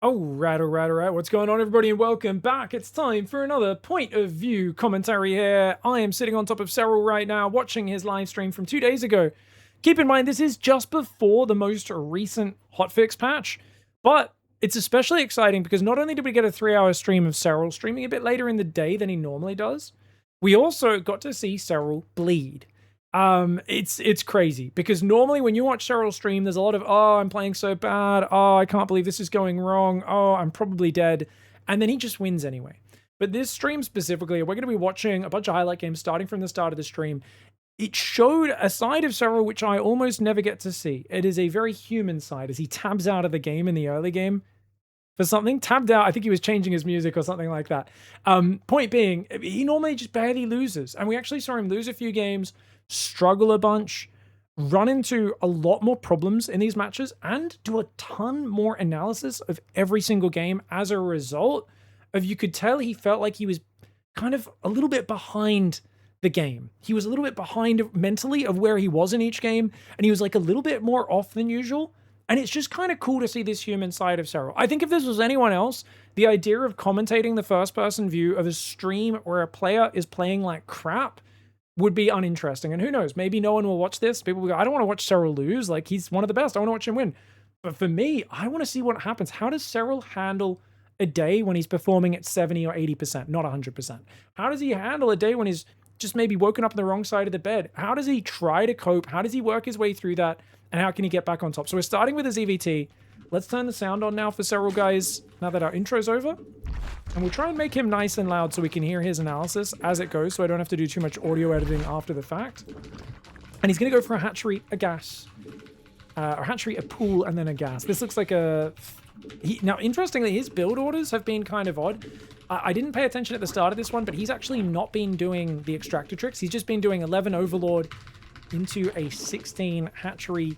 Alright. What's going on, everybody, and welcome back. It's time for another point of view commentary here. I am sitting on top of Serral right now, watching his live stream from 2 days ago. Keep in mind, this is just before the most recent hotfix patch, but it's especially exciting because not only did we get a 3-hour stream of Serral streaming a bit later in the day than he normally does, we also got to see Serral bleed. It's crazy because normally when you watch Serral stream, there's a lot of, oh, I'm playing so bad. Oh, I can't believe this is going wrong. Oh, I'm probably dead. And then he just wins anyway. But this stream specifically, we're going to be watching a bunch of highlight games starting from the start of the stream. It showed a side of Serral which I almost never get to see. It is a very human side as he tabs out of the game in the early game for something. Tabbed out, I think he was changing his music or something like that. Point being, he normally just barely loses. And we actually saw him lose a few games, struggle a bunch, run into a lot more problems in these matches, and do a ton more analysis of every single game as a result of, you could tell he felt like he was kind of a little bit behind the game. He was a little bit behind mentally of where he was in each game, and he was like a little bit more off than usual. And it's just kind of cool to see this human side of Serral. I think if this was anyone else, the idea of commentating the first-person view of a stream where a player is playing like crap would be uninteresting. And who knows, maybe no one will watch this. People will go, I don't want to watch Serral lose. Like, he's one of the best. I want to watch him win. But for me, I want to see what happens. How does Serral handle a day when he's performing at 70 or 80%, not 100%? How does he handle a day when he's just maybe woken up on the wrong side of the bed? How does he try to cope? How does he work his way through that? And how can he get back on top? So we're starting with his EVT. Let's turn the sound on now for Serral, guys, now that our intro's over. And we'll try and make him nice and loud so we can hear his analysis as it goes, so I don't have to do too much audio editing after the fact. And he's going to go for a hatchery, a gas, a hatchery, a pool, and then a gas. This looks like a... Now, interestingly, his build orders have been kind of odd. I didn't pay attention at the start of this one, but he's actually not been doing the extractor tricks. He's just been doing 11 Overlord into a 16 hatchery,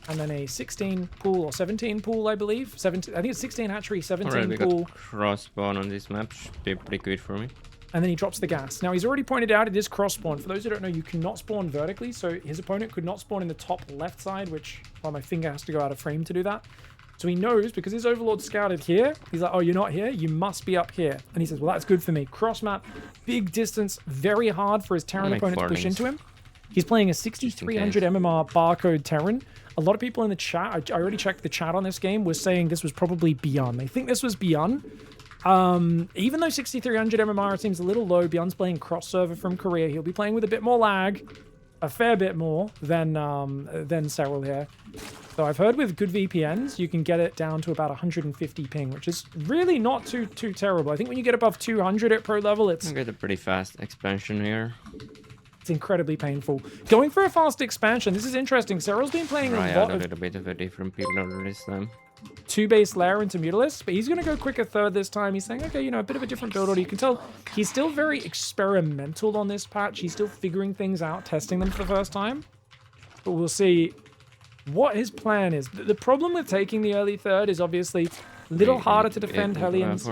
and then a 16 pool or 17 pool, I believe. 17, I think it's 16 hatchery, 17 Alright, we pool. got cross spawn on this map. Should be pretty good for me. And then he drops the gas. Now, he's already pointed out it is cross spawn. For those who don't know, you cannot spawn vertically, so his opponent could not spawn in the top left side, which, well, my finger has to go out of frame to do that. So he knows, because his Overlord scouted here, he's like, oh, you're not here? You must be up here. And he says, well, that's good for me. Cross map, big distance, very hard for his Terran opponent to push into him. He's playing a 6300 MMR barcode Terran. A lot of people in the chat, I already checked the chat on this game, was saying this was probably Beyond. They think this was Beyond. Even though 6300 MMR seems a little low, Beyond's playing cross server from Korea. He'll be playing with a bit more lag, a fair bit more than Serral here. So I've heard with good VPNs, you can get it down to about 150 ping, which is really not too terrible. I think when you get above 200 at pro level, it's... You get a pretty fast expansion here. It's incredibly painful. Going for a fast expansion, this is interesting. Serral's been playing a lot of... a little bit of a different build order this time. 2-base layer into Mutalisk, but he's going to go quicker third this time. He's saying, okay, you know, a bit of a different build order. You can tell he's still very experimental on this patch. He's still figuring things out, testing them for the first time. But we'll see what his plan is. The problem with taking the early third is obviously a little harder to defend Hellions.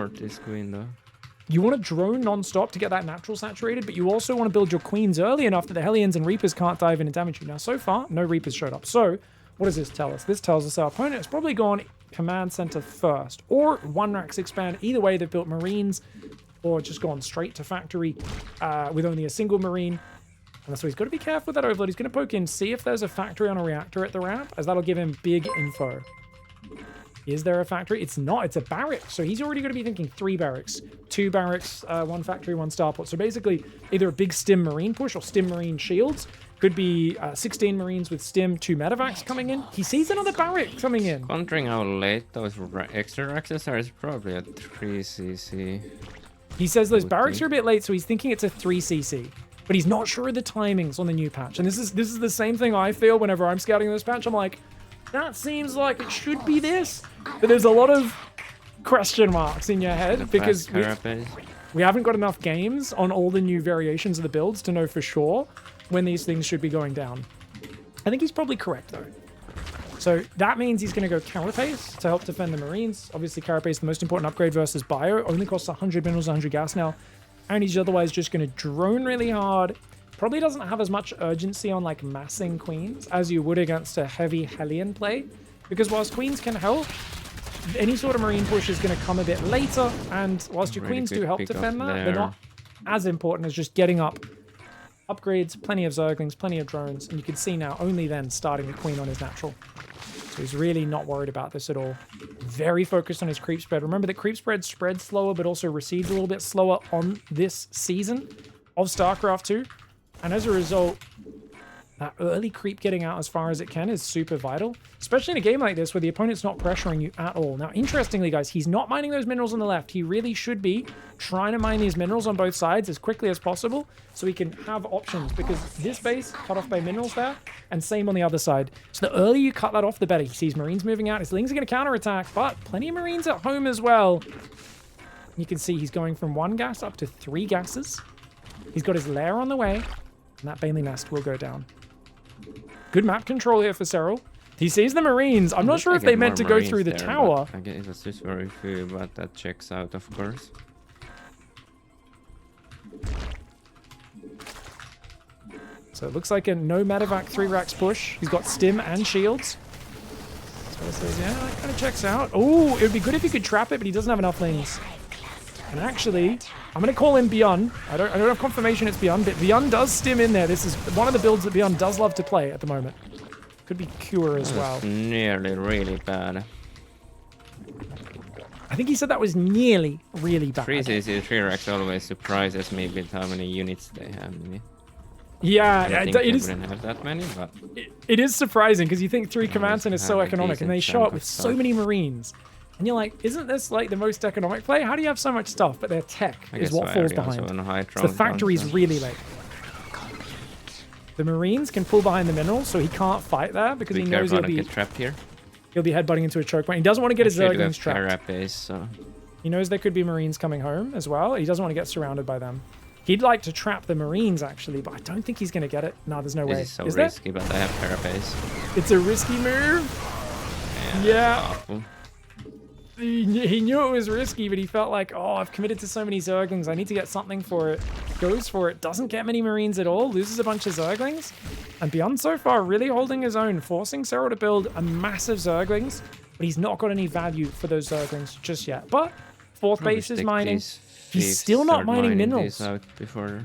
You want to drone non-stop to get that natural saturated, but you also want to build your queens early enough that the Hellions and Reapers can't dive in and damage you. Now, so far, no Reapers showed up. So, what does this tell us? This tells us our opponent has probably gone command center first, or one racks expand. Either way, they've built Marines, or just gone straight to factory with only a single Marine. And so he's got to be careful with that Overlord. He's going to poke in, see if there's a factory on a reactor at the ramp, as that'll give him big info. Is there a factory? It's not. It's a barrack. So he's already going to be thinking 3 barracks. 2 barracks, 1 factory, 1 starport. So basically, either a big stim marine push or stim marine shields. Could be 16 marines with stim, 2 medevacs coming in. He sees another barrack coming in. Considering how late those extra access are, it's probably a 3cc. He says those barracks are a bit late, so he's thinking it's a 3cc. But he's not sure of the timings on the new patch. And this is the same thing I feel whenever I'm scouting this patch. I'm like, that seems like it should be this. But there's a lot of question marks in your head because we haven't got enough games on all the new variations of the builds to know for sure when these things should be going down. I think he's probably correct, though. So that means he's going to go Carapace to help defend the Marines. Obviously, Carapace, the most important upgrade versus Bio. Only costs 100 minerals, 100 gas now. And he's otherwise just going to drone really hard. Probably doesn't have as much urgency on like massing queens as you would against a heavy Hellion play. Because whilst queens can help, any sort of marine push is going to come a bit later, and whilst your Really queens do good help pick defend up that, there. they're not as important as just getting up. Upgrades, plenty of zerglings, plenty of drones, and you can see now only then starting the queen on his natural. So he's really not worried about this at all. Very focused on his creep spread. Remember that creep spread spreads slower, but also recedes a little bit slower on this season of StarCraft 2. And as a result, that early creep getting out as far as it can is super vital, especially in a game like this where the opponent's not pressuring you at all. Now, interestingly, guys, he's not mining those minerals on the left. He really should be trying to mine these minerals on both sides as quickly as possible so he can have options, because this base cut off by minerals there, and same on the other side. So the earlier you cut that off, the better. He sees Marines moving out. His Lings are going to counterattack, but plenty of Marines at home as well. You can see he's going from 1 gas up to 3 gases. He's got his lair on the way, and that Baneling nest will go down. Good map control here for Serral. He sees the Marines. I'm not sure if they meant to go through the tower. I guess it was just very few, but that checks out, of course. So it looks like a no medevac 3 racks push. He's got stim and shields. So it says, yeah, that kind of checks out. Oh, it would be good if he could trap it, but he doesn't have enough Lings. And actually, I'm going to call in Beyond. I don't have confirmation it's Beyond, but Beyond does stim in there. This is one of the builds that Beyond does love to play at the moment. Could be Cure as well. Nearly really bad. I think he said that was nearly really bad. 3CC 3 racks always surprises me with how many units they have. Yeah, I think it is. Wouldn't have that many, but It is surprising because you think 3 command to center is have so a economic, and decent they show chunk up with of so stuff. many Marines. And you're like, isn't this like the most economic play? How do you have so much stuff? But their tech I is guess what so, falls area also behind. on a high So the drone factory's count, so- really late. The Marines can pull behind the minerals, so he can't fight there because Be he knows careful not to get trapped here. he'll be headbutting into a choke point. He doesn't want to get his Actually, I do Zerglings have trapped. Carapace, so He knows there could be Marines coming home as well. He doesn't want to get surrounded by them. He'd like to trap the Marines, actually, but I don't think he's going to get it. No, there's no way. this is so there? risky, but I have Carapace. It's a risky move. Yeah. Awful. He knew it was risky, but he felt like, oh, I've committed to so many Zerglings. I need to get something for it. Goes for it. Doesn't get many Marines at all. Loses a bunch of Zerglings. And Beyond so far really holding his own, forcing Serral to build a massive Zerglings, but he's not got any value for those Zerglings just yet. But 4th Probably base is stick mining. these He's thieves, still not start mining these minerals. out before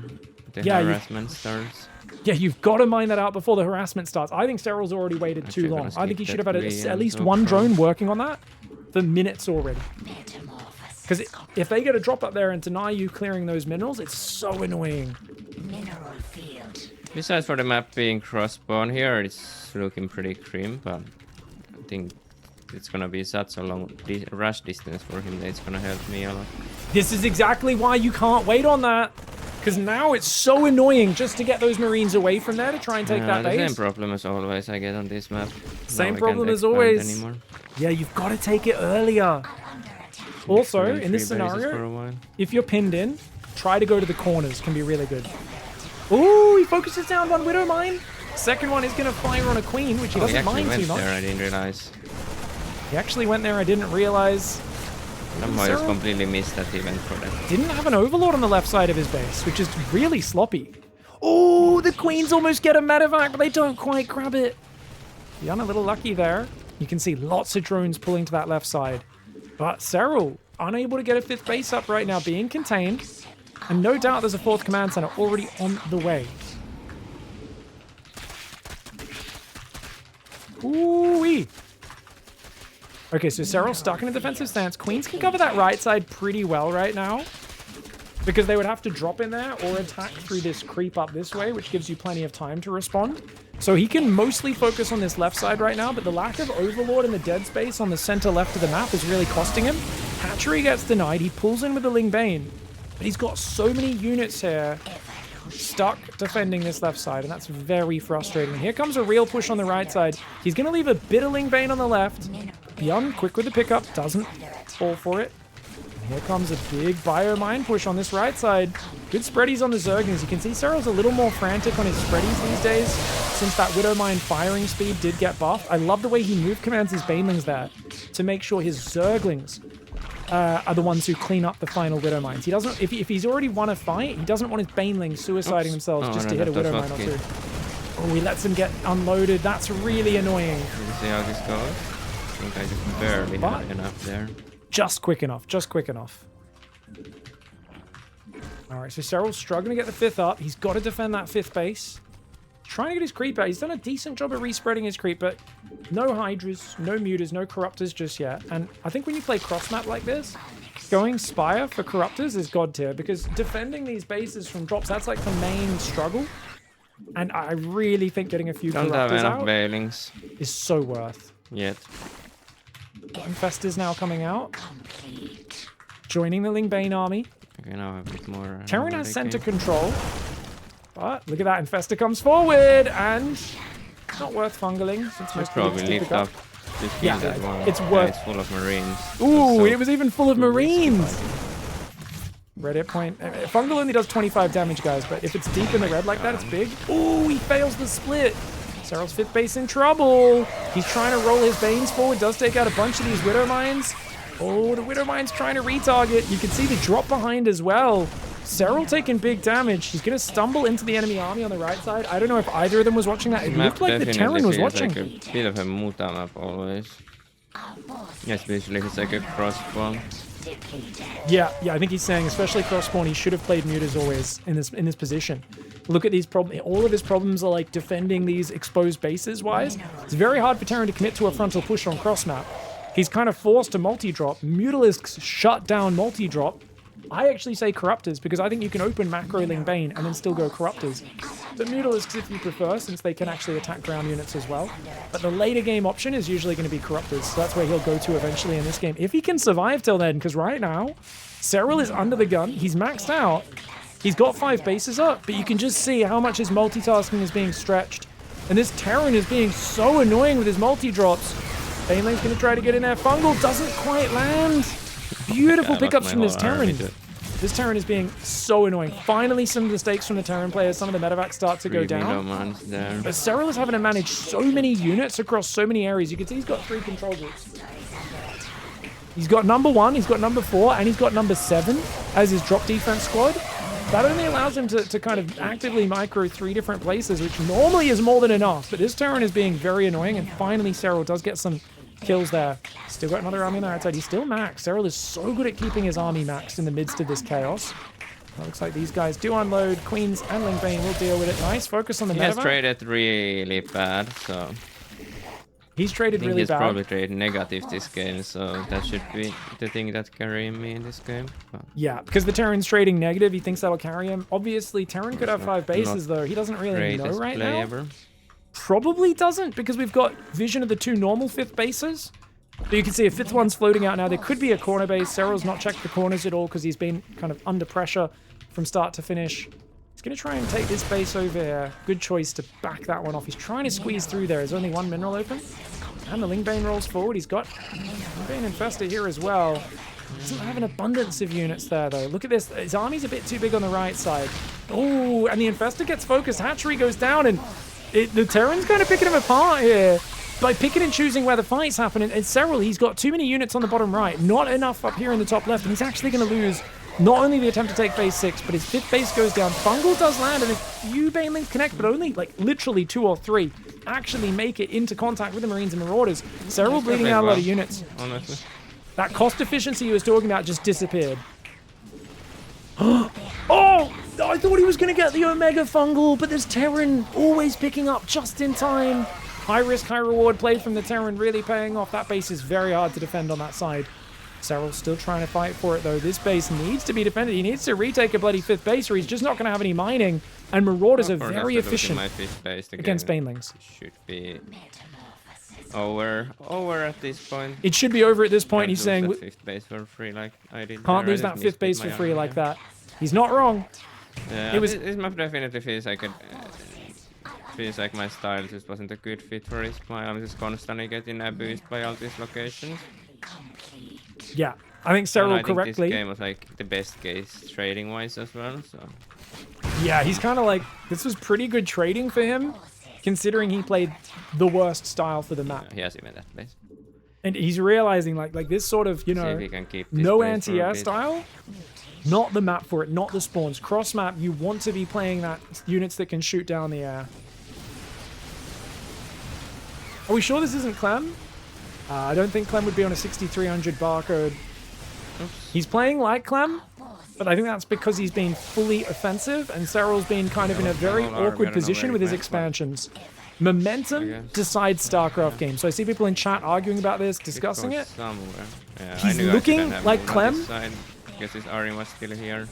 the Yeah, harassment starts. Yeah, you've got to mine that out before the harassment starts. I think Serral's already waited Actually, too gonna long. I think he skip should have that had V at and least go one pro. drone working on that for minutes already. Because if they get a drop up there and deny you clearing those minerals, it's so annoying. Mineral field. Besides for the map being cross-spawn here, it's looking pretty grim, but I think it's gonna be such a long rush distance for him that it's gonna help me a lot. This is exactly why you can't wait on that. Because now it's so annoying just to get those Marines away from there to try and take that the base. same problem as always I get on this map. Same Now I problem can't as expand always. anymore. Yeah, you've got to take it earlier. Also, Really in this three bases for scenario, a while. if you're pinned in, try to go to the corners. Can be really good. Ooh, he focuses down one Widow Mine. Second one is going to fire on a Queen, which he Oh, he doesn't actually mind too went much. there, I didn't realize. He actually went there, I didn't realize. Somehow I just Serral completely missed that he went for that. didn't have an Overlord on the left side of his base, which is really sloppy. Oh, the Queens almost get a medevac, but they don't quite grab it. Beyond a little lucky there. You can see lots of drones pulling to that left side. But Serral, unable to get a 5th base up right now, being contained. And no doubt there's a 4th command center already on the way. Ooh-wee. Okay, so Serral's stuck in a defensive stance. Queens can cover that right side pretty well right now, because they would have to drop in there or attack through this creep up this way, which gives you plenty of time to respond. So he can mostly focus on this left side right now, but the lack of Overlord in the dead space on the center left of the map is really costing him. Hatchery gets denied. He pulls in with the Ling Bane, but he's got so many units here stuck defending this left side, and that's very frustrating. Here comes a real push on the right side. He's going to leave a bit of Ling Bane on the left. Beyond, quick with the pickup, doesn't fall for it. And here comes a big bio-mine push on this right side. Good spreadies on the Zerglings. You can see Serral's a little more frantic on his spreadies these days, since that Widow Mine firing speed did get buffed. I love the way he move commands his Banelings there to make sure his Zerglings are the ones who clean up the final Widow Mines. He doesn't, if he's already won a fight, he doesn't want his Banelings suiciding themselves Oh, just no, to hit a that was Widow Mine or lucky. two. Oh, he lets him get unloaded. That's really annoying. We'll see how this goes. think I just barely But- had enough there. Just quick enough. Just quick enough. All right, so Serral's struggling to get the 5th up. He's got to defend that 5th base. Trying to get his creep out. He's done a decent job at respreading his creep, but no Hydras, no Mutas, no Corruptors just yet. And I think when you play cross-map like this, going Spire for Corruptors is god tier, because defending these bases from drops, that's like the main struggle. And I really think getting a few Don't have Corruptors enough out Veilings is so worth. yet. Infestors now coming out, joining the Lingbane army. Okay, now I have a bit more. Terran has ready center game. control. But look at that, Infestor comes forward, and not worth fungling. Since Should most probably people lift pick up. Just kill Yeah, that one. it's worth- It's full of Marines. Ooh, So- it was even full of Marines! Red hit point. Fungal only does 25 damage, guys, but if it's deep in the red like that, it's big. Ooh, he fails the split. Serral's 5th base in trouble. He's trying to roll his Banes forward, does take out a bunch of these Widow Mines. Oh, the Widow Mine's trying to retarget. You can see the drop behind as well. Serral taking big damage. He's going to stumble into the enemy army on the right side. I don't know if either of them was watching that. It Map looked like the definitely Terran was feels watching. like a bit of a muta map always. Especially it's like a crossbow. Yeah, I think he's saying, especially cross spawn, he should have played mute as always in this position. Look at these problems. All of his problems are like defending these exposed bases wise. It's very hard for Terran to commit to a frontal push on cross map. He's kind of forced to multi-drop. Mutalisks shut down multi-drop. I actually say Corruptors because I think you can open Macro Lingbane and then still go Corruptors. But Mutalisks if you prefer, since they can actually attack ground units as well. But the later game option is usually going to be Corruptors, so that's where he'll go to eventually in this game. If he can survive till then, because right now, Serral is under the gun, he's maxed out, he's got 5 bases up, but you can just see how much his multitasking is being stretched. And this Terran is being so annoying with his multi-drops. Baneling's going to try to get in there. Fungal doesn't quite land. Beautiful pickups from this Terran. This Terran is being so annoying. Finally, some mistakes from the Terran players. Some of the medevacs start to go down. But Serral is having to manage so many units across so many areas. You can see he's got 3 control groups. He's got number 1, he's got number 4, and he's got number 7 as his drop defense squad. That only allows him to kind of actively micro 3 different places, which normally is more than enough. But this Terran is being very annoying, and finally Serral does get some kills there. Still got another army on the right side. He's still maxed. Serral is so good at keeping his army maxed in the midst of this chaos. It looks like these guys do unload. Queens and Lingbane will deal with it. Nice focus on the He has medevac. traded really bad, so He's traded really he's bad. probably traded negative this game, so that should be the thing that's carrying me in this game. But Yeah, because the Terran's trading negative. He thinks that'll carry him. Obviously, Terran could have 5 bases, not though. He doesn't really know greatest right play now. ever. Probably doesn't, because we've got vision of the 2 normal 5th bases. But you can see a 5th one's floating out now. There could be a corner base. Serral's not checked the corners at all because he's been kind of under pressure from start to finish. He's going to try and take this base over here. Good choice to back that one off. He's trying to squeeze through there. There's only 1 mineral open. And the Lingbane rolls forward. He's got Lingbane Infestor here as well. Doesn't have an abundance of units there, though. Look at this. His army's a bit too big on the right side. Oh, and the Infestor gets focused. Hatchery goes down, and the Terran's kind of picking him apart here by picking and choosing where the fights happen. And Serral, he's got too many units on the bottom right, not enough up here in the top left, and he's actually going to lose not only the attempt to take base 6, but his 5th base goes down. Fungal does land, and a few Banelings connect, but only like literally 2 or 3 actually make it into contact with the Marines and Marauders. Serral bleeding out a lot of units. Honestly. That cost efficiency he was talking about just disappeared. Oh! I thought he was going to get the Omega Fungal, but this Terran always picking up just in time. High risk, high reward play from the Terran really paying off. That base is very hard to defend on that side. Serral's still trying to fight for it, though. This base needs to be defended. He needs to retake a bloody 5th base, or he's just not going to have any mining. And Marauders are very efficient against Banelings. Should be over at this point. It should be over at this point. Can't He's saying, lose that 5th base for free like I did. can't there. lose I that just 5th missed base my for free army, like yeah. that. He's not wrong. Yeah, It was- this map definitely feels like my style just wasn't a good fit for it. My army is constantly getting abused by all these locations. Yeah, I think And Serral I think correctly. this game was like the best case trading wise as well. So Yeah, he's kind of like, this was pretty good trading for him, considering he played the worst style for the map. he has even that base. And he's realizing like this sort of, you See know, if he can keep this no base for a anti-air bit. style, not the map for it, not the spawns. Cross map, you want to be playing that units that can shoot down the air. Are we sure this isn't Clem? I don't think Clem would be on a 6300 barcode. Oops. He's playing like Clem, but I think that's because he's been fully offensive, and Serral's been kind of in a very awkward position with his expansions. Momentum decides StarCraft games. So I see people in chat arguing about this, discussing it. Somewhere. Yeah, He's looking like Clem. I guess his Aryan was still here.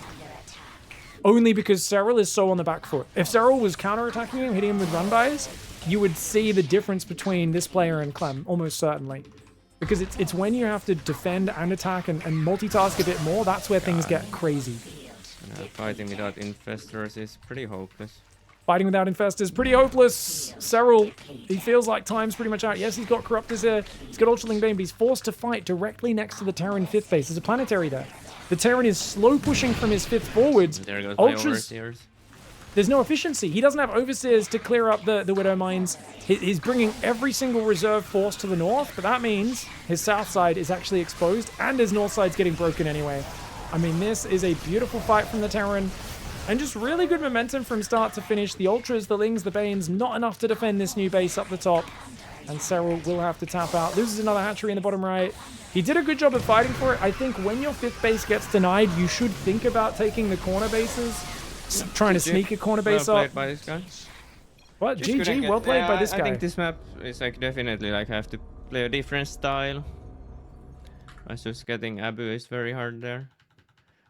Only because Serral is so on the back foot. If Serral was counterattacking him, hitting him with run-bys, you would see the difference between this player and Clem, almost certainly. Because it's when you have to defend and attack and multitask a bit more, that's where things get crazy. Fighting without infestors is pretty hopeless. Fighting without infestors, pretty hopeless. Serral, he feels like time's pretty much out. Yes, he's got Corruptors here. He's got Ultraling Bane, but he's forced to fight directly next to the Terran 5th base. There's a planetary there. The Terran is slow pushing from his 5th forwards. There goes Ultras, my overseers. There's no efficiency. He doesn't have overseers to clear up the Widow mines. He's bringing every single reserve force to the north, but that means his south side is actually exposed, and his north side's getting broken anyway. I mean, this is a beautiful fight from the Terran. And just really good momentum from start to finish. The Ultras, the Lings, the Banes, not enough to defend this new base up the top. And Serral will have to tap out. Loses another hatchery in the bottom right. He did a good job of fighting for it. I think when your 5th base gets denied, you should think about taking the corner bases. Trying to sneak a corner base well up. Played by this guy. What? GG, well played by this guy. I think this map is like definitely like have to play a different style. I was just getting Abu is very hard there.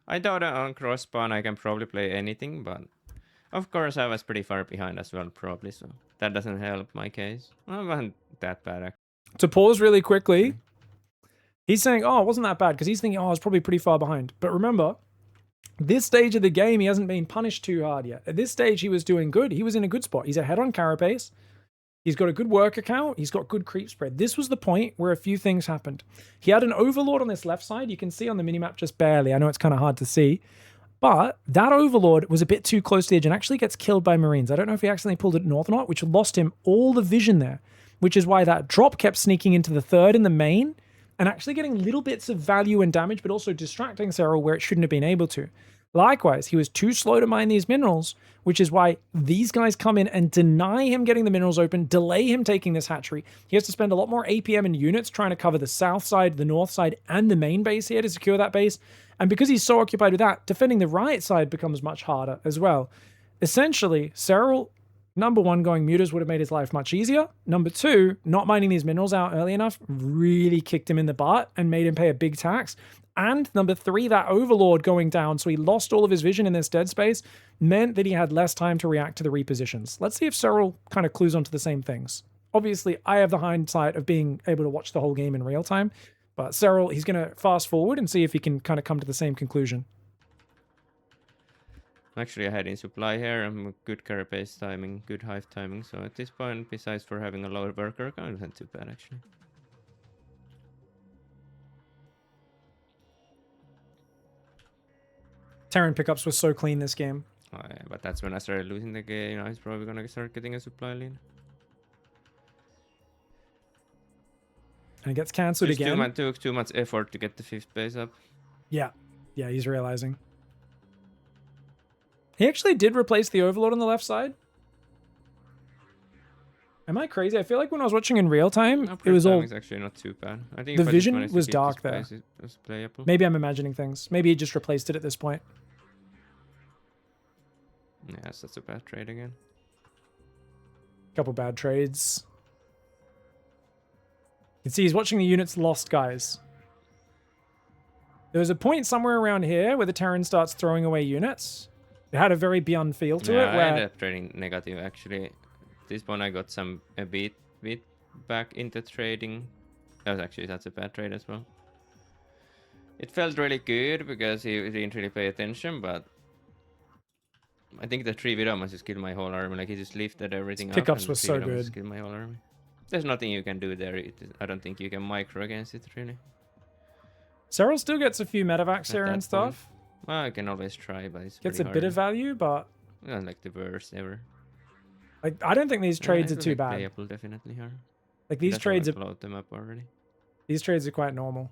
I thought on cross-spawn I can probably play anything, but of course I was pretty far behind as well, probably, so that doesn't help my case. Well, it wasn't that bad, actually. To pause really quickly, he's saying, oh, it wasn't that bad, because he's thinking, oh, I was probably pretty far behind. But remember, this stage of the game, he hasn't been punished too hard yet. At this stage, he was doing good. He was in a good spot. He's ahead on Carapace. He's got a good work account. He's got good creep spread. This was the point where a few things happened. He had an Overlord on this left side. You can see on the minimap just barely. I know it's kind of hard to see. But that Overlord was a bit too close to the edge and actually gets killed by Marines. I don't know if he accidentally pulled it north or not, which lost him all the vision there, which is why that drop kept sneaking into the 3rd in the main and actually getting little bits of value and damage, but also distracting Serral where it shouldn't have been able to. Likewise, he was too slow to mine these minerals, which is why these guys come in and deny him getting the minerals open, delay him taking this hatchery. He has to spend a lot more APM and units trying to cover the south side, the north side, and the main base here to secure that base. And because he's so occupied with that, defending the right side becomes much harder as well. Essentially, Serral, number one, going mutas would have made his life much easier. Number two, not mining these minerals out early enough really kicked him in the butt and made him pay a big tax. And number three, that Overlord going down, so he lost all of his vision in this dead space, meant that he had less time to react to the repositions. Let's see if Serral kind of clues onto the same things. Obviously, I have the hindsight of being able to watch the whole game in real time, but Serral, he's going to fast forward and see if he can kind of come to the same conclusion. I'm actually ahead in supply here. I'm good carapace timing, good hive timing, so at this point, besides for having a lower worker, I don't too bad actually. Terran pickups were so clean this game. Oh, yeah, but that's when I started losing the game. He's probably gonna start getting a supply lead. And it gets cancelled again. It took too much effort to get the 5th base up. Yeah, he's realizing. He actually did replace the Overlord on the left side. Am I crazy? I feel like when I was watching in real time, it was all... It's actually not too bad. I think the vision was dark there. It was playable. Maybe I'm imagining things. Maybe he just replaced it at this point. Yes, that's a bad trade again. Couple bad trades. You can see he's watching the units lost, guys. There was a point somewhere around here where the Terran starts throwing away units. It had a very Beyond feel to it. I where... ended up trading negative actually. This one I got a bit back into trading. That's a bad trade as well. It felt really good because he didn't really pay attention, but I think the 3 Vidamas just killed my whole army. Like he just lifted everything up. Pickups was so good. Just killed my whole army. There's nothing you can do there. I don't think you can micro against it really. Serral still gets a few medevacs here and stuff. Well, I can always try, but it's gets a bit of value, but not like the worst ever. I don't think these trades are too bad. Playable, definitely here. Like these trades are load them up already. These trades are quite normal.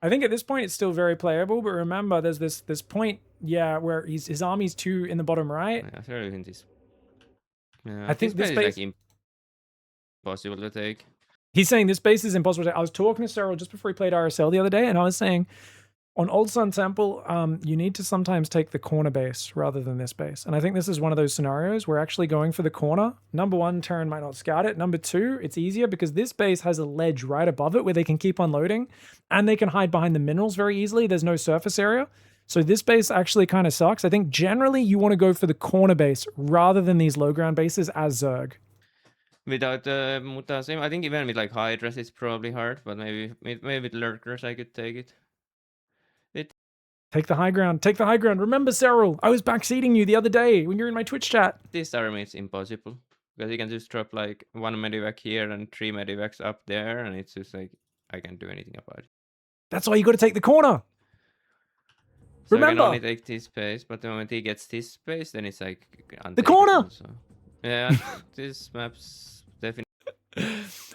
I think at this point it's still very playable, but remember there's this point, where his army's 2 in the bottom right. Yeah, I really think this. I think this is like impossible to take. He's saying this base is impossible to take. I was talking to Serral just before he played RSL the other day, and I was saying on Old Sun Temple, you need to sometimes take the corner base rather than this base. And I think this is one of those scenarios where actually going for the corner, number one, Terran might not scout it. Number two, it's easier because this base has a ledge right above it where they can keep unloading and they can hide behind the minerals very easily. There's no surface area. So this base actually kind of sucks. I think generally you want to go for the corner base rather than these low ground bases as Zerg. Without Mutassim, I think even with like Hydras it's probably hard, but maybe with Lurkers I could take it. Take the high ground. Take the high ground. Remember, Serral, I was backseating you the other day when you were in my Twitch chat. This army is impossible. Because you can just drop like 1 medivac here and 3 medivacs up there, and it's just like, I can't do anything about it. That's why you got to take the corner. So Remember. I can only take this space, but the moment he gets this space, then it's like... The corner! So. Yeah, this map's definitely...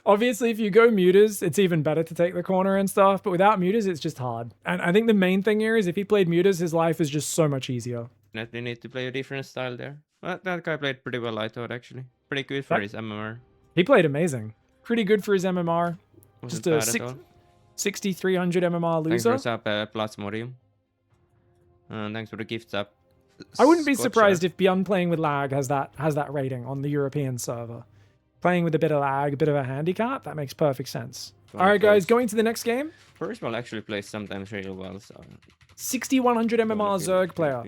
Obviously, if you go mutas, it's even better to take the corner and stuff, but without mutas, it's just hard. And I think the main thing here is if he played mutas, his life is just so much easier. Definitely need to play a different style there. But that guy played pretty well, I thought, actually. Pretty good for his MMR. He played amazing. Pretty good for his MMR. Wasn't Just bad a at all. 6,300 MMR Thanks loser. for sub, plus Morium. And thanks for the gifts up. I wouldn't be surprised if Beyond playing with lag has that rating on the European server. Playing with a bit of lag, a bit of a handicap, that makes perfect sense. All right, guys, going to the next game. First one actually plays sometimes really well. So 6,100 MMR Zerg player.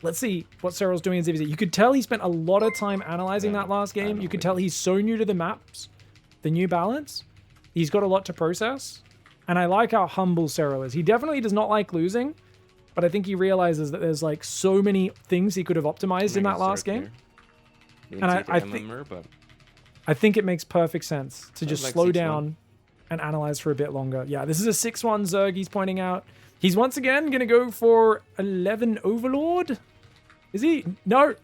Let's see what Serral's doing in ZVZ. You could tell he spent a lot of time analyzing that last game. You could tell he's so new to the maps, the new balance. He's got a lot to process. And I like how humble Serral is. He definitely does not like losing, but I think he realizes that there's like so many things he could have optimized in that last game. And I think it makes perfect sense to just slow down and analyze for a bit longer. Yeah, this is a 6-1 Zerg he's pointing out. He's once again going to go for 11 Overlord. Is he? No.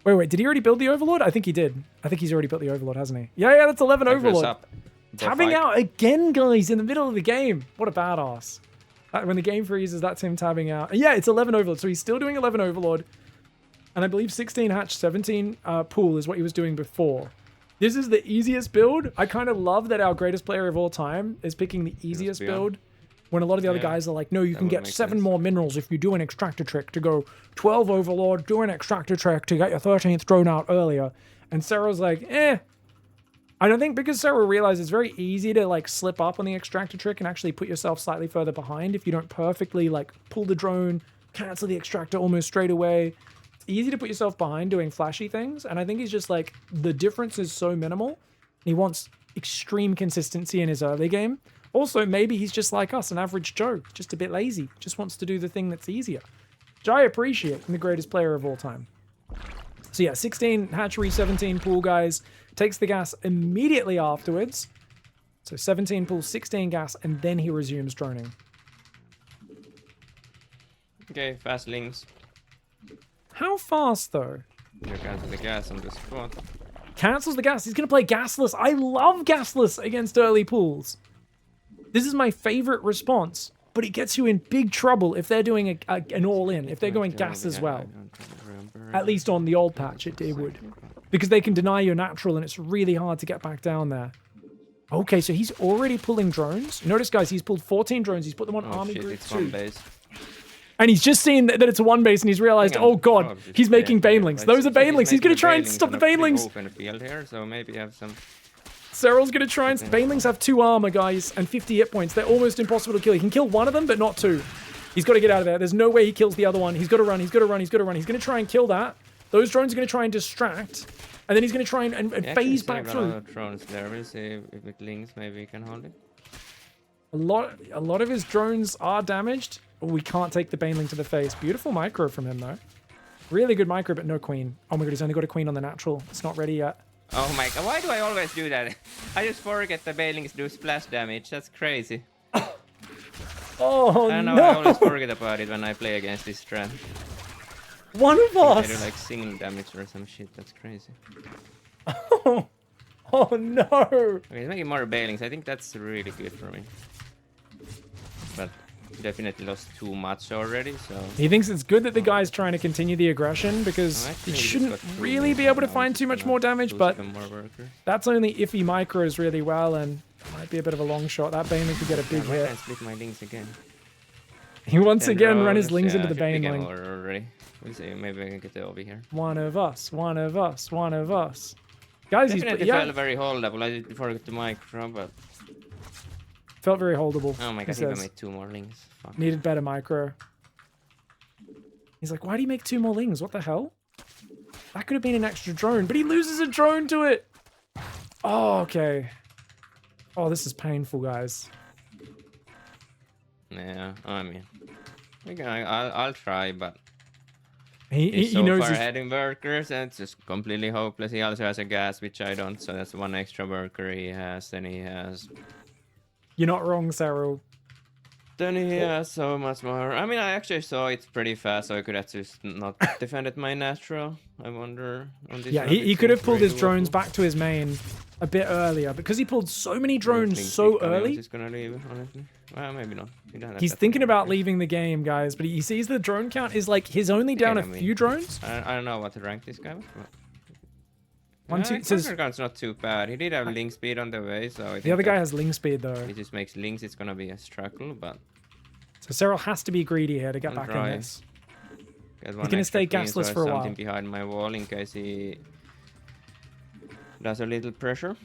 Wait. Did he already build the Overlord? I think he did. I think he's already built the Overlord, hasn't he? Yeah, that's 11 Overlord. Tabbing out again, guys, in the middle of the game. What a badass. When the game freezes, that's him tabbing out. Yeah, it's 11 Overlord. So he's still doing 11 Overlord. And I believe 16 hatch, 17 pool is what he was doing before. This is the easiest build. I kind of love that our greatest player of all time is picking the easiest build. When a lot of the other guys are like, no, you can get 7 more minerals if you do an extractor trick to go 12 Overlord, do an extractor trick to get your 13th drone out earlier. And Serral's like, I don't think because Serral realizes it's very easy to like slip up on the extractor trick and actually put yourself slightly further behind if you don't perfectly like pull the drone, cancel the extractor almost straight away. Easy to put yourself behind doing flashy things, and I think he's just like, the difference is so minimal. He wants extreme consistency in his early game. Also, maybe he's just like us, an average Joe, just a bit lazy, just wants to do the thing that's easier, which I appreciate in the greatest player of all time. So yeah, 16 hatchery, 17 pool, guys. Takes the gas immediately afterwards. So 17 pool, 16 gas, and then he resumes droning. Okay, fast links. How fast, though? You cancel the gas on the spot. Cancels the gas. He's going to play gasless. I love gasless against early pools. This is my favorite response, but it gets you in big trouble if they're doing an all-in, if they're going gas as well. At least on the old patch, it would. Because they can deny your natural, and it's really hard to get back down there. Okay, so he's already pulling drones. Notice, guys, he's pulled 14 drones. He's put them on Army Group 2. And he's just seen that it's a one base, and he's realized, oh god, he's making banelings. Those are banelings. He's going to try and stop the banelings. Open field here, so maybe have some. Serral's going to try and... Banelings have 2 armor, guys, and 50 hit points. They're almost impossible to kill. He can kill one of them, but not 2. He's got to get out of there. There's no way he kills the other one. He's got to run. He's got to run. He's got to run. He's going to try and kill that. Those drones are going to try and distract. And then he's going to try and phase back through. Drones there. We'll see if it links. Maybe he can hold it. A lot of his drones are damaged. Oh, we can't take the Baneling to the face. Beautiful micro from him, though. Really good micro, but no queen. Oh my god, he's only got a queen on the natural. It's not ready yet. Oh my god, why do I always do that? I just forget the Banelings do splash damage. That's crazy. Oh, I don't know, no! I always forget about it when I play against this strat. One of us! They do like single damage or some shit. That's crazy. Oh no! Okay, he's making more Banelings. I think that's really good for me. But definitely lost too much already, so... He thinks it's good that the guy's trying to continue the aggression because Actually, it he's shouldn't got two really more, be able to now find he's too much gonna more damage, lose but even more workers. that's only if he micros really well, and might be a bit of a long shot. That Baneling could get a big Why hit. can't I split my links again? He once again Serral, run his lings yeah, into the should be game Baneling. over already. We'll see, maybe I can get it over here. One of us, one of us, one of us. Guys, Definitely he's felt very holdable. I forgot the micro, but... felt very holdable. Oh my he god, he even says. made 2 more links. Fuck. Needed better micro. He's like, why do you make 2 more lings? What the hell? That could have been an extra drone, but he loses a drone to it. Oh, okay. Oh, this is painful, guys. Yeah, I mean... I'll try, but... He He's so knows far his... ahead in workers, and it's just completely hopeless. He also has a gas, which I don't, so that's 1 extra worker he has. Then he has... You're not wrong, Serral. Then he has so much more. I mean, I actually saw it pretty fast, so I could have just not defended my natural. I wonder on this. Yeah, map, he it could have seems pulled his really drones doable. back to his main a bit earlier, because he pulled so many I don't drones think so Pigstarcraft early. is gonna leave, honestly. Well, maybe not. He doesn't have He's that thinking many about workers. leaving the game, guys, but he sees the drone count is like he's only down I a mean, few drones. I don't know what to rank this guy with. But... One, two, his says- worker count's not too bad. He did have link speed on the way, so I think The other guy that has ling speed though. if he just makes links, it's gonna be a struggle, but So Serral has to be greedy here to get I'll back try. in this. get He's gonna stay gasless for a while. Something behind my wall in case he does a little pressure.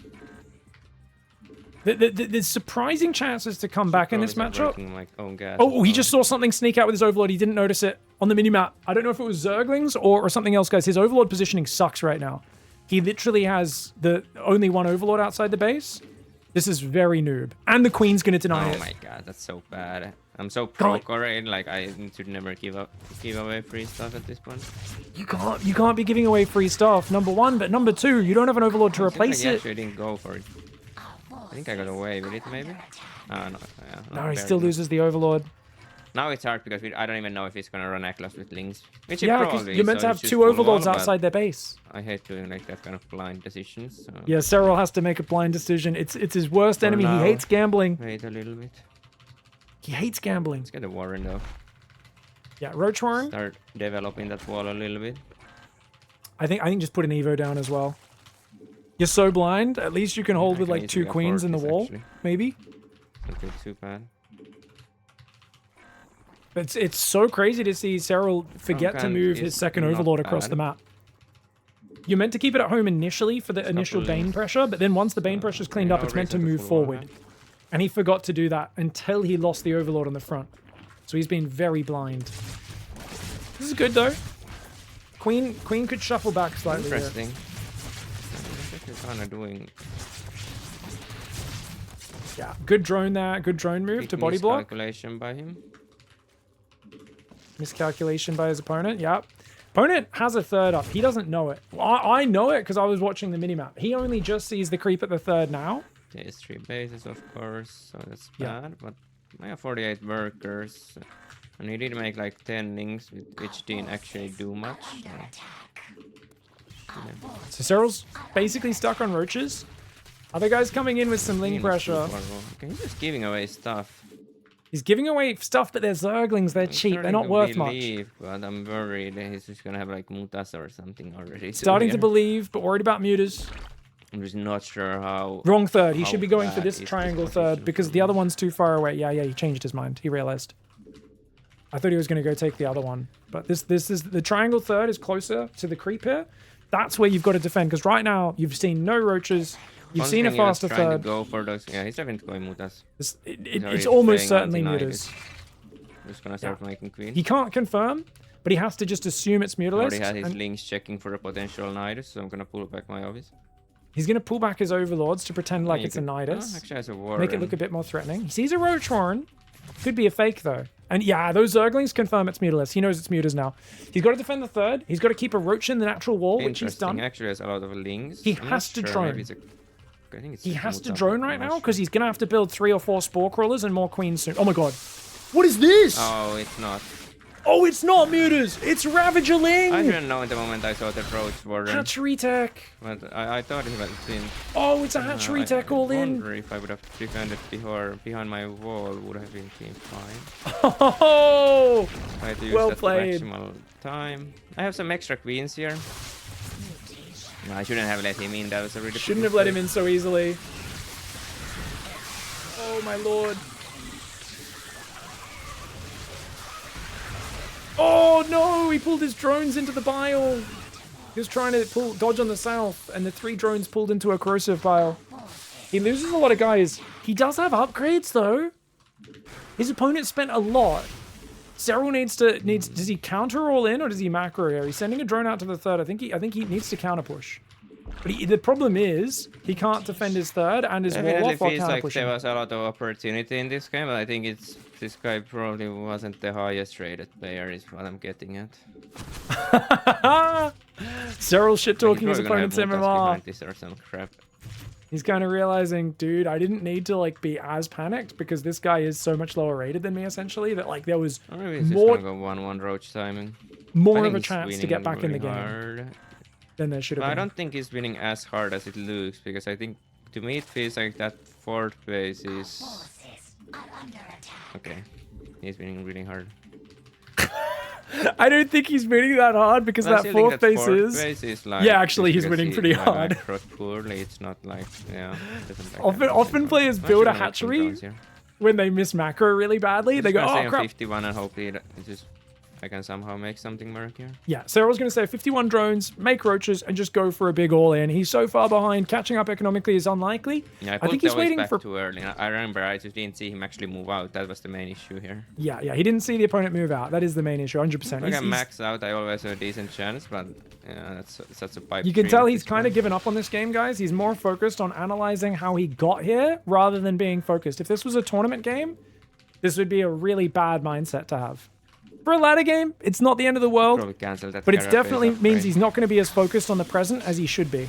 There's surprising chances to come back in this Probably matchup. breaking my own gas Oh, as he well. just saw something sneak out with his Overlord. He didn't notice it on the minimap. I don't know if it was Zerglings or something else, guys. His Overlord positioning sucks right now. He literally has the only 1 Overlord outside the base. This is very noob. And the Queen's going to deny it. Oh my god, that's so bad. I'm so God. broke already. Like I should never give away free stuff at this point. You can't be giving away free stuff, number 1. But number 2, you don't have an Overlord to Seems replace like I it. actually didn't go for it. I think I got away with it, maybe. Oh, no, yeah, No, not he barely. still loses the Overlord. Now it's hard because I don't even know if he's gonna run Atlas with links. Which he Yeah, because probably you're is, meant so to he have should 2 pull Overlords all, but outside their base. I hate doing like that kind of blind decisions. So Yeah, Serral has to make a blind decision. It's his worst For enemy. now. He hates gambling. wait a little bit. He hates gambling. Let's get a Warren though. Yeah, Roach Warren. Start developing that wall a little bit. I think just put an Evo down as well. You're so blind. At least you can hold I with can like easily 2 queens in the afford wall, this, actually. maybe. Not doing too bad. It's so crazy to see Serral forget to can't- move it's his second not Overlord across bad. the map. You're meant to keep it at home initially for the initial couple Bane links. pressure, but then once the Bane pressure's cleaned up, no it's meant to reason to move full wall, forward. And he forgot to do that until he lost the Overlord on the front. So he's been very blind. This is good though. Queen could shuffle back slightly here. Interesting. What you're kind of doing. Yeah, good drone there. Good drone move Big to body block. miscalculation by him. Miscalculation by his opponent. Yep. Opponent has a 3rd up. He doesn't know it. I know it because I was watching the minimap. He only just sees the creep at the 3rd now. There's 3 bases, of course, so that's Yeah. bad. But I have 48 workers, and he did make like 10 links, which didn't actually do much. So Serral's basically stuck on roaches. Other guys coming in with some ling pressure. Okay, he's just giving away stuff. He's giving away stuff, but they're Zerglings. They're I'm cheap. They're starting not to worth much. believe, but I'm worried that he's just gonna have like mutas or something already. Starting to here. believe, but worried about mutas. I'm just not sure how. Wrong 3rd. He How should be going for bad this is this triangle position 3rd for because him? the other one's too far away. Yeah, he changed his mind. He realized. I thought he was going to go take the other one, but this is the triangle 3rd is closer to the creep here. That's where you've got to defend because right now you've seen no roaches. You've One seen a thing he was faster trying to 3rd. go for those. Yeah, he's definitely going mutas. It's He's almost playing certainly anti-knight. mutas. Just gonna start making queen. He can't confirm, but he has to just assume it's Already mutalist. had his and links checking for a potential Nidus, so I'm gonna pull back my obvious. he's going to pull back his overlords to pretend like You it's a could- Nidus. Oh, actually, has a war. Make it look a bit more threatening. He sees a roach horn. Could be a fake though. And yeah, those Zerglings confirm it's mutalist. He knows it's mutas now. He's got to defend the 3rd. He's got to keep a roach in the natural wall, which he's done. Actually, has a lot of links. He I'm not has to sure, drone. maybe it's I think it's He just has to muta, drone I'm right not now sure. because he's going to have to build 3 or 4 spore crawlers and more queens soon. Oh my god. What is this? Oh, it's not. Oh, it's not Mutas. It's Ravager Ling. I didn't know in the moment I saw the roach warden. Hatchery tech. But I thought he was in. Oh, it's a hatchery tech all I in. wonder if I would have defended behind my wall, would have been team fine. Oh, Try to use well that played. maximal time. I have some extra queens here. No, I shouldn't have let him in. That was a really Shouldn't have let him in so easily. Oh my lord. Oh no, he pulled his drones into the pile. He was trying to dodge on the south, and the 3 drones pulled into a corrosive pile. He loses a lot of guys. He does have upgrades though. His opponent spent a lot. Serral does he counter all in or does he macro here? He's sending a drone out to the third. I think he needs to counter push. But the problem is he can't defend his third and his wall It off while feels counter like pushing. there was a lot of opportunity in this game, but I think this guy probably wasn't the highest rated player, is what I'm getting at. Serral shit talking Like, his he's probably opponent's gonna have MMR. behind this or some crap. He's kind of realizing, dude, I didn't need to like be as panicked because this guy is so much lower rated than me essentially that like there was Or maybe he's just more gonna go 1-1 roach timing. more I of think a he's chance to winning get back in the really game hard. than there should But have I been. don't think he's winning as hard as it looks, because I think to me it feels like that 4th base is Forces are under attack. okay. He's winning really hard. I don't think he's winning that hard because But I that still think fourth that base fourth is. base is like, Yeah, actually, just he's because winning he, pretty like, hard. macroed poorly, it's not like, yeah. doesn't like Often- that. often players I'm build a actually gonna make some hatchery. drones here. When they miss macro really badly, they Just go, gonna stay oh on crap. 51 and hopefully I can somehow make something work here. Yeah, Serral's going to say 51 drones, make roaches, and just go for a big all-in. He's so far behind, catching up economically is unlikely. Yeah, I I pulled think the he's always waiting back for... too early. I remember I just didn't see him actually move out. That was the main issue here. Yeah, he didn't see the opponent move out. That is the main issue, 100%. If I can max out, I always have a decent chance, but yeah, that's such a pipe You can dream tell at he's this kind of point. given up on this game, guys. He's more focused on analyzing how he got here rather than being focused. If this was a tournament game, this would be a really bad mindset to have. For a ladder game, it's not the end of the world, Probably cancel that but it carapace definitely upgrade. means he's not going to be as focused on the present as he should be.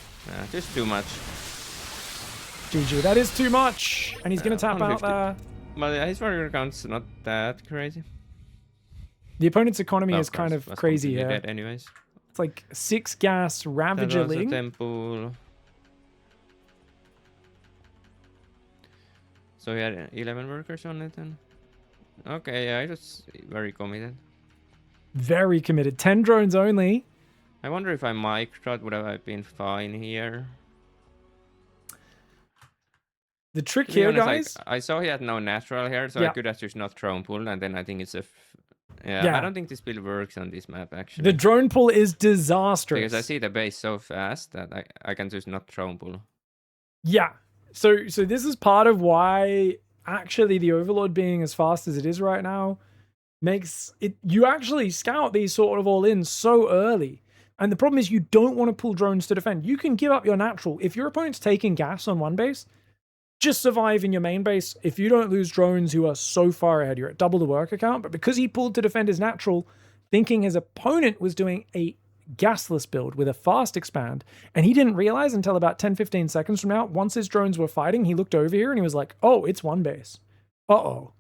Just too much. GG, that is too much. And he's going to tap out 150. there. But his warrior count's not that crazy. The opponent's economy is Of kind course, of was crazy completely here. dead anyways. It's like 6 gas That Ravager was a Ling. temple. So he had 11 workers on it then. Okay, yeah, it was very committed. Very committed. 10 drones only. I wonder if I microd, would I have been fine here? The trick To be here, honest, guys. I saw he had no natural here, so Yeah. I could have just not drone pulled, and then I think it's a... Yeah, Yeah. I don't think this build works on this map, actually. The drone pull is disastrous. Because I see the base so fast that I can just not drone pull. Yeah. So this is part of why actually the Overlord being as fast as it is right now makes it, you actually scout these sort of all in so early. And the problem is you don't want to pull drones to defend. You can give up your natural. If your opponent's taking gas on one base, just survive in your main base. If you don't lose drones, you are so far ahead. You're at double the worker count. But because he pulled to defend his natural, thinking his opponent was doing a gasless build with a fast expand, and he didn't realize until about 10-15 seconds from now, once his drones were fighting, he looked over here and he was like, oh, it's one base. Uh-oh.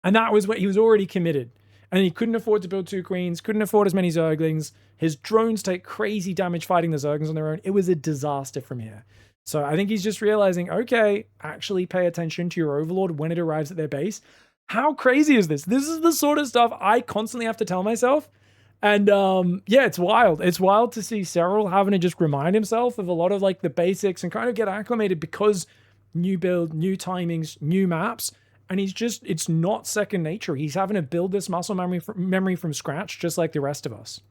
And that was what he was already committed. And he couldn't afford to build 2 queens, couldn't afford as many zerglings. His drones take crazy damage fighting the zerglings on their own. It was a disaster from here. So I think he's just realizing, okay, actually pay attention to your Overlord when it arrives at their base. How crazy is this? This is the sort of stuff I constantly have to tell myself. And yeah, it's wild. It's wild to see Serral having to just remind himself of a lot of like the basics and kind of get acclimated because new build, new timings, new maps. And he's just, it's not second nature. He's having to build this muscle memory from scratch, just like the rest of us.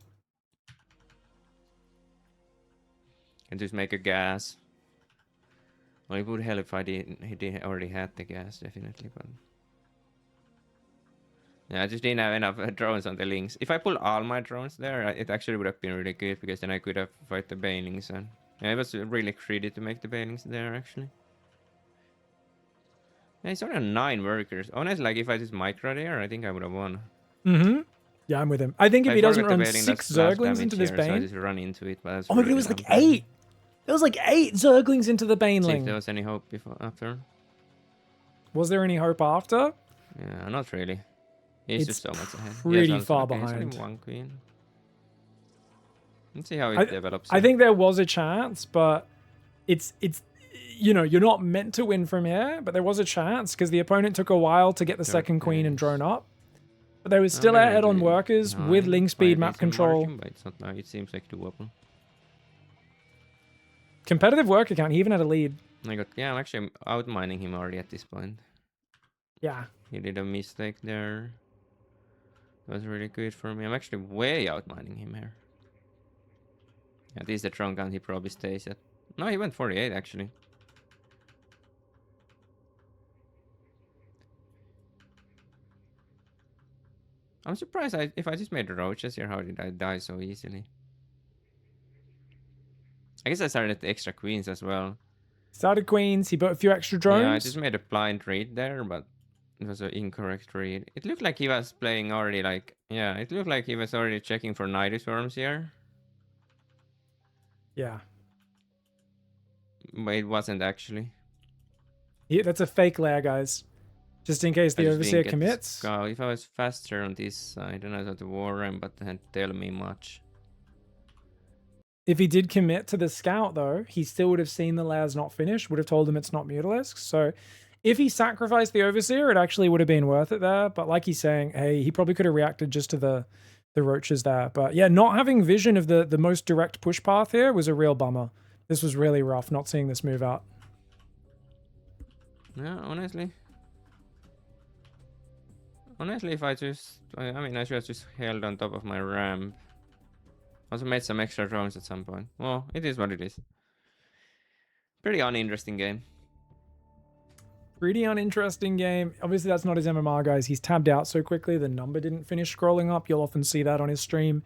And just make a gas. Well, it would help if he did already had the gas, definitely, but... Yeah, I just didn't have enough drones on the links. If I pull all my drones there, it actually would have been really good, because then I could have fight the banelings. And yeah, it was really greedy to make the banelings there, actually. Yeah, it's only on 9 workers. Honestly, like if I just micro there, I think I would have won. Mm-hmm. Yeah, I'm with him. I think if I he doesn't forgot the run bailing, 6 that's last zerglings damage into this here, so I bane. just run into it, but that's Oh my god, it really was like unfair. 8. There was like 8 zerglings into the See if there baneling. was any hope before after. Was there any hope after? Yeah, not really. He's it's just so much ahead. pretty also, far okay, he's behind. only one queen. Let's see how it develops. I think there was a chance, but it's you know, you're not meant to win from here, but there was a chance because the opponent took a while to get the second queen and drone up. But they were still ahead on workers with link speed, map control. But it's not now. It seems like doable. Competitive work account, he even had a lead. I'm actually outmining him already at this point. Yeah. He did a mistake there. That was really good for me. I'm actually way outmining him here. Yeah, this is the drone gun he probably stays at. No, he went 48 actually. I'm surprised if I just made roaches here, how did I die so easily? I guess I started at the extra queens as well. Started queens, he bought a few extra drones. Yeah, I just made a blind read there, but it was an incorrect read. It looked like he was playing already it looked like he was already checking for nidus worms here. Yeah. But it wasn't actually. Yeah, that's a fake layer, guys. Just in case the overseer commits. If I was faster on this side, then I thought the war ram, but they didn't tell me much. If he did commit to the scout, though, he still would have seen the layers not finished, would have told him it's not Mutalisk. So if he sacrificed the overseer, it actually would have been worth it there. But like he's saying, hey, he probably could have reacted just to the roaches there. But yeah, not having vision of the most direct push path here was a real bummer. This was really rough, not seeing this move out. Yeah, honestly, if I should have just held on top of my ramp. Also made some extra drones at some point. Well, it is what it is. Pretty uninteresting game. Pretty uninteresting game. Obviously, that's not his MMR, guys. He's tabbed out so quickly, the number didn't finish scrolling up. You'll often see that on his stream.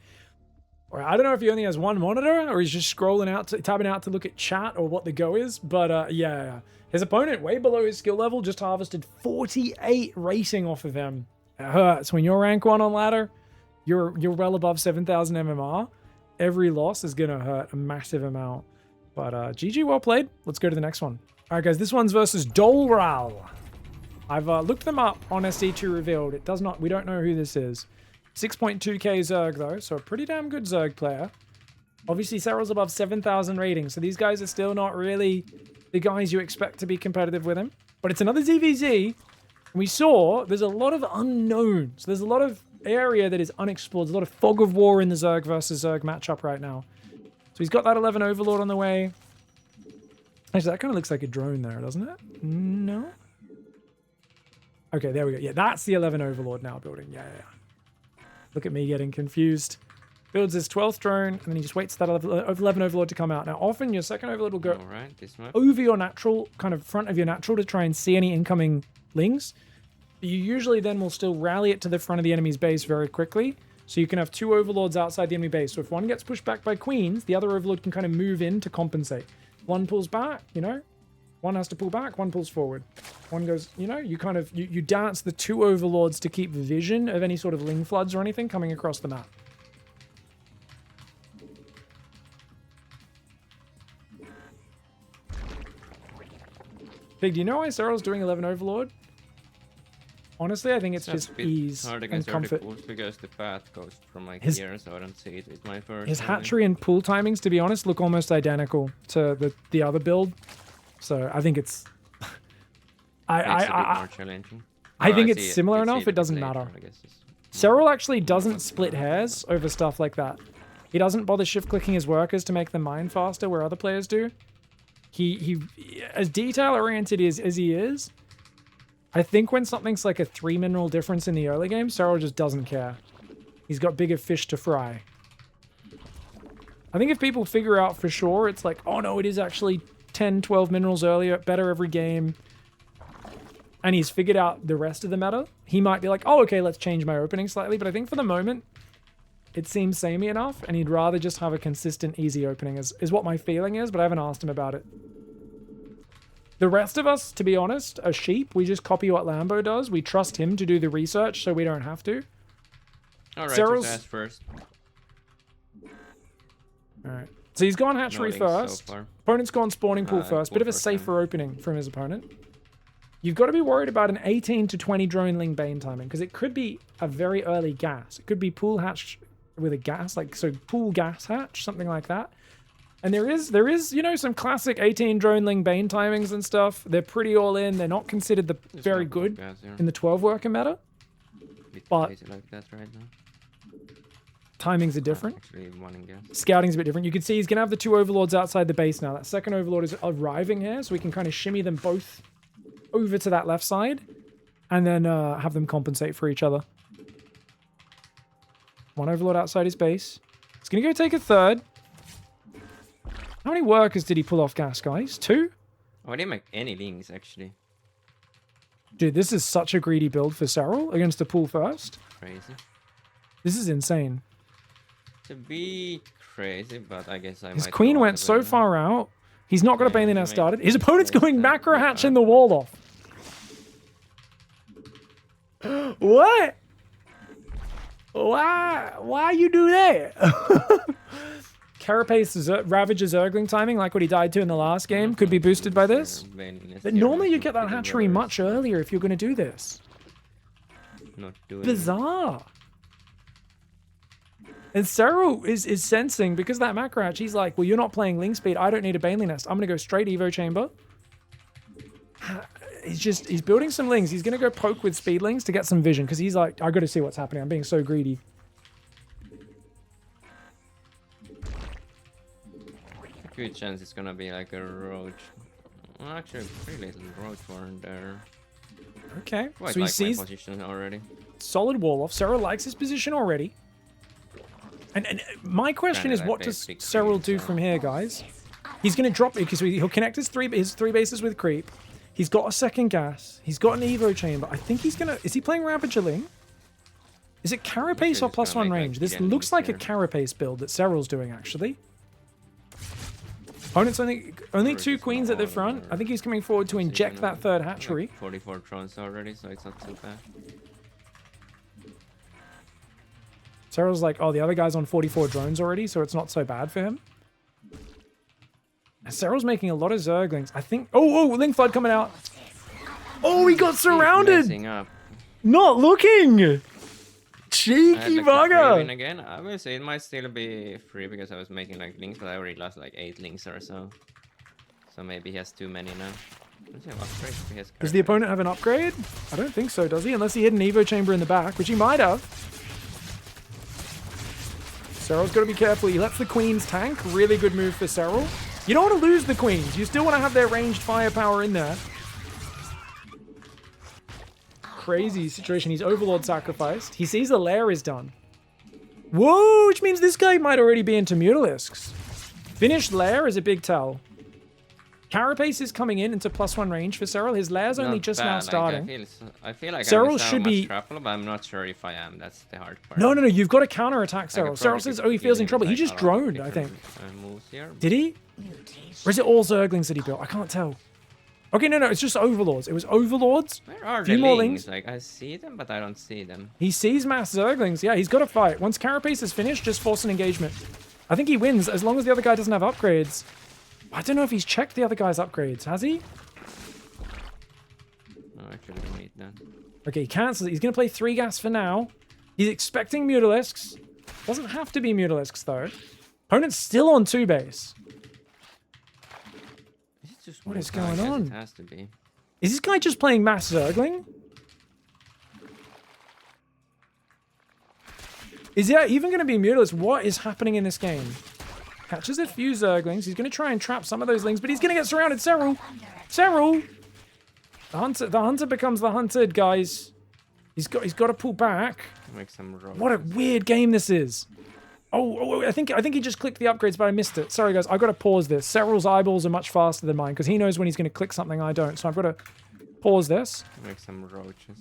Or I don't know if he only has one monitor, or he's just scrolling out, tabbing out to look at chat or what the go is. But yeah. His opponent, way below his skill level, just harvested 48 rating off of him. It hurts. When you're rank 1 on ladder, you're well above 7,000 MMR. Every loss is going to hurt a massive amount. But GG, well played. Let's go to the next one. All right, guys, this one's versus Serral. I've looked them up on SC2 Revealed. It does not, we don't know who this is. 6.2k Zerg, though, so a pretty damn good Zerg player. Obviously, Serral's above 7,000 ratings, so these guys are still not really the guys you expect to be competitive with him. But it's another ZVZ. We saw there's a lot of unknowns. There's a lot of area that is unexplored. There's a lot of fog of war in the Zerg versus Zerg matchup right now. So he's got that 11 Overlord on the way. Actually, that kind of looks like a drone there, doesn't it? No? Okay, there we go. Yeah, that's the 11 Overlord now building. Yeah. Look at me getting confused. Builds his 12th drone, and then he just waits for that 11 Overlord to come out. Now, often your second Overlord will go over your natural, kind of front of your natural to try and see any incoming lings. But you usually then will still rally it to the front of the enemy's base very quickly. So you can have 2 Overlords outside the enemy base. So if one gets pushed back by queens, the other Overlord can kind of move in to compensate. One pulls back, you know? One has to pull back, one pulls forward. One goes, you know, you kind of, you dance the 2 Overlords to keep vision of any sort of ling floods or anything coming across the map. Pig, do you know why Serral's doing 11 Overlord? Honestly, I think it's just ease and comfort. Because the path goes from like here, so I don't see it. It's my first. His hatchery and pool timings, to be honest, look almost identical to the other build. So I think it's. more challenging. I think it's similar enough. It doesn't matter. Serral actually doesn't split hairs over stuff like that. He doesn't bother shift clicking his workers to make them mine faster, where other players do. He as detail oriented as he is. I think when something's like a 3 mineral difference in the early game, Serral just doesn't care. He's got bigger fish to fry. I think if people figure out for sure, it's like, oh no, it is actually 10, 12 minerals earlier, better every game, and he's figured out the rest of the meta, he might be like, oh, okay, let's change my opening slightly. But I think for the moment, it seems samey enough, and he'd rather just have a consistent, easy opening is what my feeling is, but I haven't asked him about it. The rest of us, to be honest, are sheep. We just copy what Lambo does. We trust him to do the research so we don't have to. Alright, Serral's first. Alright. So he's gone hatchery first. Opponent's gone spawning pool first. Bit of a safer opening from his opponent. you've got to be worried about an 18 to 20 droneling bane timing, because it could be a very early gas. It could be pool hatch with a gas, like, so pool gas hatch, something like that. And there is, you know, some classic 18 droneling bane timings and stuff. They're pretty all in. They're not considered the very good in the 12 worker meta. But like that right now. Timings are different. Actually, one in gas. Scouting's a bit different. You can see he's going to have the 2 overlords outside the base now. That second overlord is arriving here, so we can kind of shimmy them both over to that left side and then have them compensate for each other. One overlord outside his base. He's going to go take a third. How many workers did he pull off gas, guys? 2? Oh, I didn't make any links, actually. Dude, this is such a greedy build for Serral against the pool first. Crazy. This is insane. It's a bit crazy, but I guess I His might queen go went all the so way far out. He's not got a Baneling now make started. His opponent's place going that macro way hatching up. the wall off. What? Why you do that? Carapace Ravager Zergling timing, like what he died to in the last game, could be boosted by this. But normally you get that hatchery much earlier if you're going to do this. Not doing Bizarre. And Serral is sensing, because that macro hatch, he's like, well, you're not playing Ling speed. I don't need a Baneling Nest. I'm going to go straight Evo Chamber. He's building some Lings. He's going to go poke with Speedlings to get some vision, because he's like, I got to see what's happening. I'm being so greedy. Good chance it's gonna be like a roach. Well, actually, pretty little roach warren there. Okay, Quite so he like sees my position already. solid wall off. Serral likes his position already. And my question is, what does Serral do from here, guys? He's going to drop it, because he'll connect his three bases with creep. He's got a second gas. He's got an Evo chamber. I think he's going to... Is he playing Ravager Ling? Is it Carapace or +1 range? This looks like a Carapace build that Serral's doing, actually. Opponent's only 2 queens at the front. I think he's coming forward to inject that third hatchery. Like 44 drones already, so it's not too bad. Serral's like, oh, the other guy's on 44 drones already, so it's not so bad for him. And Serral's making a lot of Zerglings. I think... Oh, Ling Flood coming out. Oh, he got surrounded! Up. Not looking! Cheeky bugger! Again, I will say it might still be free because I was making like links, but I already lost like 8 links or so. So maybe he has too many now. Does the opponent have an upgrade? I don't think so, does he? Unless he hid an Evo chamber in the back, which he might have. Serral's got to be careful. He lets the queens tank. Really good move for Serral. You don't want to lose the queens. You still want to have their ranged firepower in there. Crazy situation. He's Overlord sacrificed. He sees the lair is done. Whoa, which means this guy might already be into Mutalisks. Finished lair is a big tell. Carapace is coming into +1 range for Serral. His lair's only just now starting. I feel like Serral should be trouble, but I'm not sure if I am. That's the hard part. No, you've got to counterattack Serral. Serral says, oh, he feels in trouble. He just droned, I think. Did he? Or is it all Zerglings that he built? I can't tell. Okay, no, it's just Overlords. It was Overlords. Where are the Lings? Like, I see them, but I don't see them. He sees mass Zerglings. Yeah, he's got to fight. Once Carapace is finished, just force an engagement. I think he wins as long as the other guy doesn't have upgrades. I don't know if he's checked the other guy's upgrades. Has he? No, actually, I don't need that. Okay, he cancels it. He's going to play 3 gas for now. He's expecting Mutalisks. Doesn't have to be Mutalisks, though. Opponent's still on 2 base. What is going on? It has to be. Is this guy just playing mass Zergling? Is there even going to be Mutalisks? What is happening in this game? Catches a few Zerglings. He's going to try and trap some of those Lings, but he's going to get surrounded. Serral! Serral! The hunter becomes the hunted, guys. He's got to pull back. Make some what a weird game this is. Oh, I think he just clicked the upgrades, but I missed it. Sorry, guys. I've got to pause this. Serral's eyeballs are much faster than mine because he knows when he's going to click something I don't. So I've got to pause this. Make some roaches.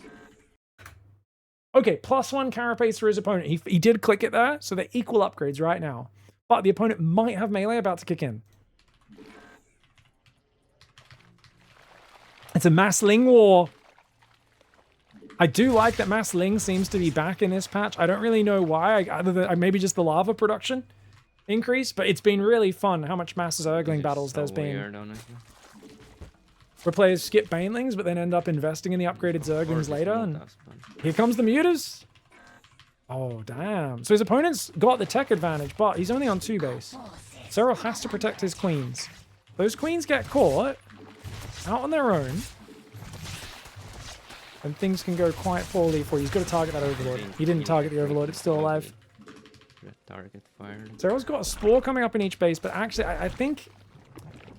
Okay, +1 Carapace for his opponent. He did click it there, so they're equal upgrades right now. But the opponent might have melee about to kick in. It's a mass Ling war. I do like that mass Ling seems to be back in this patch. I don't really know why, other than maybe just the lava production increase, but it's been really fun how much mass Zergling battles there's been. Weird, honestly. where players skip banelings, but then end up investing in the upgraded Zerglings later. And here comes the mutas. Oh, damn. So his opponent's got the tech advantage, but he's only on 2 base. Serral has to protect his queens. Those queens get caught out on their own, and things can go quite poorly for you. He's got to target that Overlord. He didn't target the Overlord. It's still alive. Target fired. Serral's got a Spore coming up in each base, but actually, I think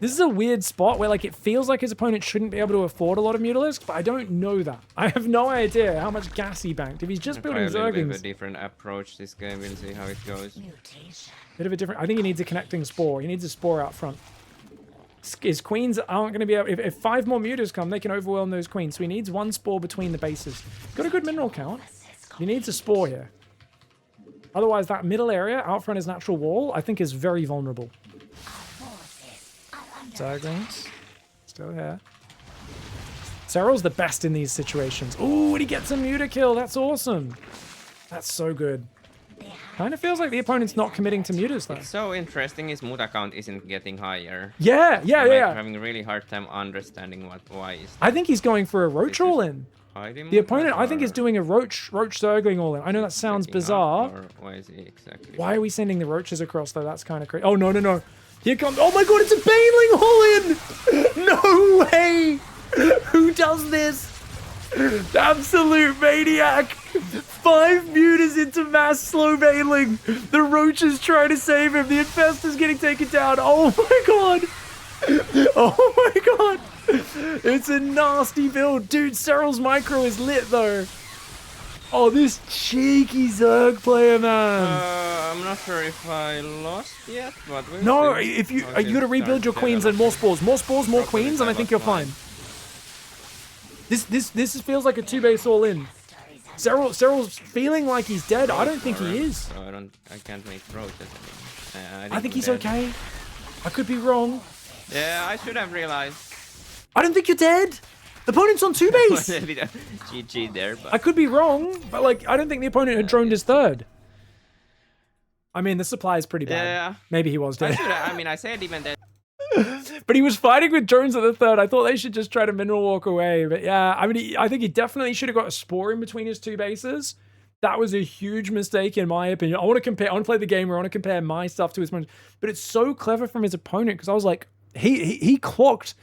this is a weird spot where, like, it feels like his opponent shouldn't be able to afford a lot of Mutalisks, but I don't know that. I have no idea how much gas he banked. If he's just building Try a little bit of Zerglings... a different approach this game. We'll see how it goes. Bit of a different... I think he needs a connecting Spore. He needs a Spore out front. His queens aren't going to be able... If 5 more mutas come, they can overwhelm those queens. So he needs 1 Spore between the bases. Got a good mineral count. He needs a Spore here. Otherwise, that middle area out front his natural wall, I think is very vulnerable. Zerglings. Still here. Serral's the best in these situations. Ooh, and he gets a muta kill. That's awesome. That's so good. Kind of feels like the opponent's not committing to mutas, though. It's so interesting his muta count isn't getting higher. Yeah. I'm having a really hard time understanding why is that. I think he's going for a Roach all-in. The opponent, I think, is doing a Roach Zergling all-in. I know that sounds bizarre. Or why is he exactly? Why are we sending the Roaches across, though? That's kind of crazy. Oh, no. Here comes... Oh, my God, it's a Baneling all-in! No way! Who does this? Absolute maniac! 5 mutas into mass slow Baneling. The Roaches trying to save him. The Infestor's getting taken down. Oh, my God! Oh, my God! It's a nasty build. Dude, Serral's micro is lit, though. Oh, this cheeky Zerg player, man. I'm not sure if I lost yet, but we'll No, see. if you gotta rebuild your queens and more spores, more queens, and I think you're fine. This feels like a 2-base all-in. Serral's feeling like he's dead. I don't think he is. So I can't make roaches anymore. I think he's okay. I could be wrong. Yeah, I should have realized. I don't think you're dead. The opponent's on 2 base. A bit of GG there, but I could be wrong, but like I don't think the opponent had droned his 3rd. I mean, the supply is pretty bad. Yeah. Maybe he was dead. I said even that. But he was fighting with drones at the 3rd. I thought they should just try to mineral walk away. But yeah, I mean, I think he definitely should have got a Spore in between his 2 bases. That was a huge mistake in my opinion. I want to play the game where I want to compare my stuff to his opponent. But it's so clever from his opponent because I was like, he clocked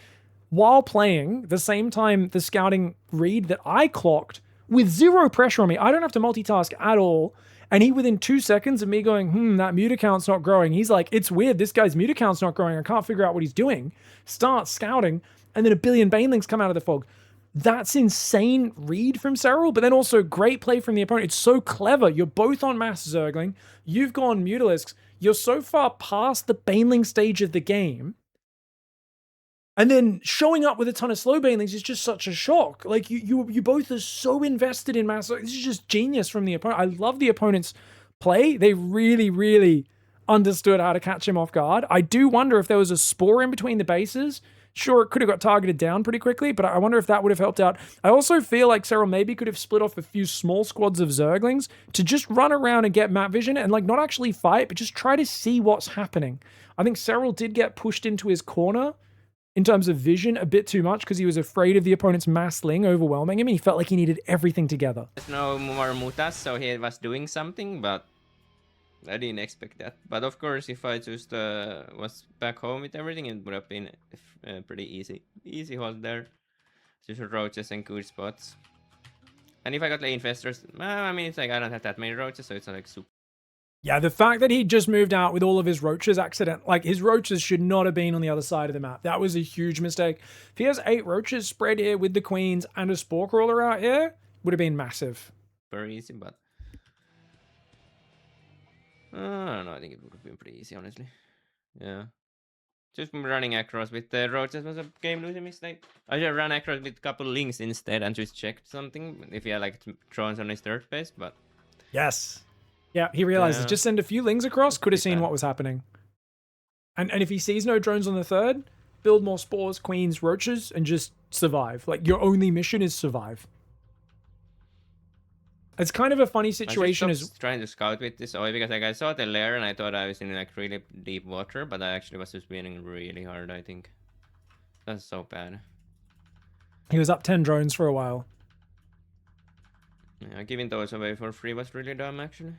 while playing the same time the scouting read that I clocked with 0 pressure on me. I don't have to multitask at all. And he, within 2 seconds of me going, that muta count's not growing, he's like, it's weird, this guy's muta count's not growing, I can't figure out what he's doing. Starts scouting, and then a billion Banelings come out of the fog. That's insane read from Serral, but then also great play from the opponent. It's so clever. You're both on mass Zergling, you've gone Mutalisks, you're so far past the Baneling stage of the game, and then showing up with a ton of slow Banelings is just such a shock. Like, you both are so invested in mass. This is just genius from the opponent. I love the opponent's play. They really, really understood how to catch him off guard. I do wonder if there was a Spore in between the bases. Sure, it could have got targeted down pretty quickly, but I wonder if that would have helped out. I also feel like Serral maybe could have split off a few small squads of Zerglings to just run around and get map vision and, like, not actually fight, but just try to see what's happening. I think Serral did get pushed into his corner in terms of vision a bit too much because he was afraid of the opponent's mass ling overwhelming him, and he felt like he needed everything together. There's no more mutas, so he was doing something, but I didn't expect that. But of course, if I just was back home with everything, it would have been pretty easy hold there. Just roaches and good spots. And if I got the infestors, I mean, it's like I don't have that many roaches, so it's not like super. Yeah, the fact that he just moved out with all of his roaches like his roaches should not have been on the other side of the map. That was a huge mistake. If he has 8 roaches spread here with the queens and a Spore Crawler out here, would have been massive. Very easy, but I don't know, I think it would have been pretty easy, honestly. Yeah. Just running across with the roaches was a game-losing mistake. I should have run across with a couple links instead and just checked something if he had like drones on his 3rd base, but yes. Yeah, he realizes just send a few lings across, could have seen what was happening. And if he sees no drones on the 3rd, build more spores, queens, roaches, and just survive. Like, your only mission is survive. It's kind of a funny situation. I was trying to scout with this OI because like I saw the lair and I thought I was in like really deep water, but I actually was just winning really hard, I think. That's so bad. He was up 10 drones for a while. Yeah, giving those away for free was really dumb, actually.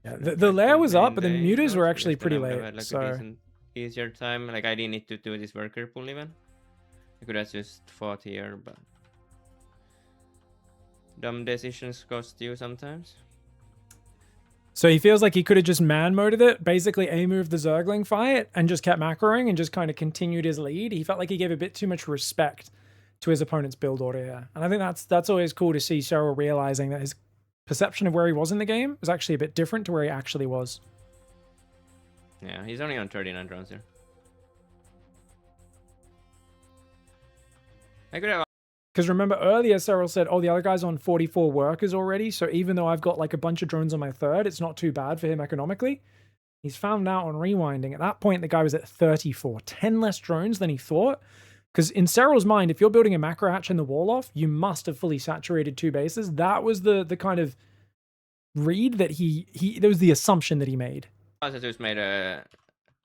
Yeah, the lair was up, but the Day mutas were those, actually because pretty then I would late. have had, like, So a decent, easier time. Like, I didn't need to do this worker pull even. I could have just fought here, but dumb decisions cost you sometimes. So he feels like he could have just man-moded it, basically A-moved the Zergling fight, and just kept macroing and just kind of continued his lead. He felt like he gave a bit too much respect to his opponent's build order here. And I think that's always cool to see Serral realizing that his perception of where he was in the game was actually a bit different to where he actually was. Yeah, he's only on 39 rounds here. I could have... Because remember earlier, Serral said, oh, the other guy's on 44 workers already, so even though I've got like a bunch of drones on my third, it's not too bad for him economically. He's found out on rewinding. At that point, the guy was at 34, 10 less drones than he thought. Because in Serral's mind, if you're building a macro hatch in the wall off, you must have fully saturated 2 bases. That was the kind of read that that was the assumption that he made. I just made a...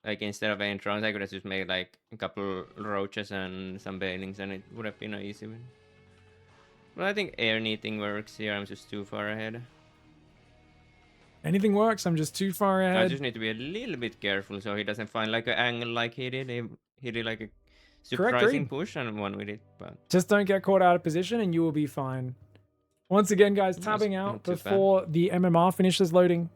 Like, instead of 8 drones, I could have just made like a couple roaches and some banelings, and it would have been an easy win. But I think air neating works here. I'm just too far ahead. Anything works. I'm just too far ahead. I just need to be a little bit careful so he doesn't find like an angle like he did. He did like a surprising push and won with it. But just don't get caught out of position and you will be fine. Once again, guys, tabbing out before the MMR finishes loading.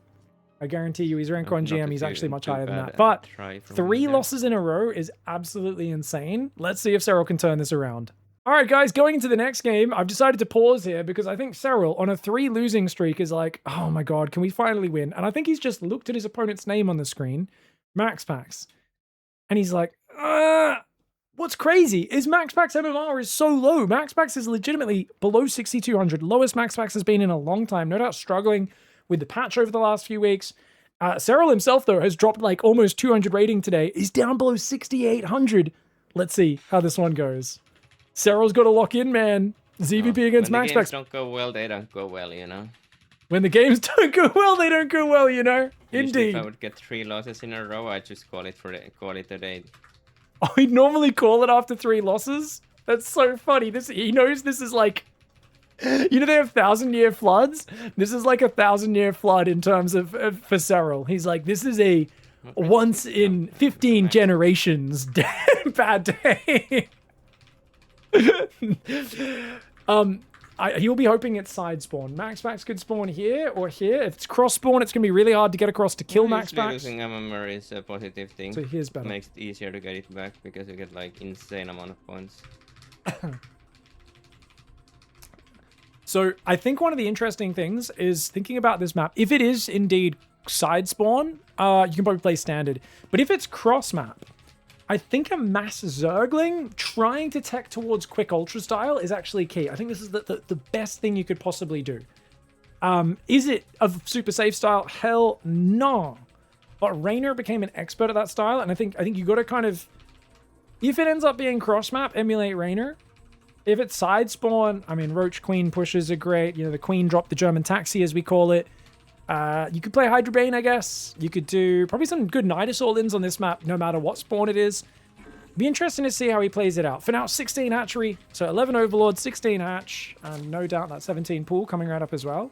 I guarantee you, his rank on GM, he's actually much higher than that. But 3 losses in a row is absolutely insane. Let's see if Serral can turn this around. All right, guys, going into the next game, I've decided to pause here because I think Serral on a 3 losing streak is like, oh my God, can we finally win? And I think he's just looked at his opponent's name on the screen, MaxPax, and he's like, what's crazy is MaxPax MMR is so low. MaxPax is legitimately below 6,200. Lowest MaxPax has been in a long time. No doubt struggling with the patch over the last few weeks. Serral himself, though, has dropped like almost 200 rating today. He's down below 6,800. Let's see how this one goes. Serral's got to lock in, man. ZVP against MaxPax. When the games don't go well, they don't go well, you know. When the games don't go well, they don't go well, you know. Usually Indeed. If I would get 3 losses in a row, I'd just call it a day. Oh, he'd normally call it after 3 losses? That's so funny. He knows this is like... You know they have 1,000-year floods? This is like a 1,000-year flood in terms of for Serral. He's like, this is a once in 15 generations bad day. He'll be hoping it's side spawn. MaxPax could spawn here or here. If it's cross spawn, it's gonna be really hard to get across to kill MaxPax. Losing MMR is a positive thing. So here's better. It makes it easier to get it back because you get like insane amount of points. So I think one of the interesting things is thinking about this map. If it is indeed side spawn, you can probably play standard. But if it's cross map, I think a mass Zergling trying to tech towards quick ultra style is actually key. I think this is the best thing you could possibly do. Is it a super safe style? Hell no. But Raynor became an expert at that style, and I think you got to kind of, if it ends up being cross map, emulate Raynor. If it's side spawn, I mean, Roach Queen pushes are great. You know, the Queen dropped the German taxi, as we call it. You could play Hydra Bane, I guess. You could do probably some good Night Assault-ins on this map, no matter what spawn it is. Be interesting to see how he plays it out. For now, 16 hatchery. So 11 Overlord, 16 hatch. And no doubt that 17 pool coming right up as well.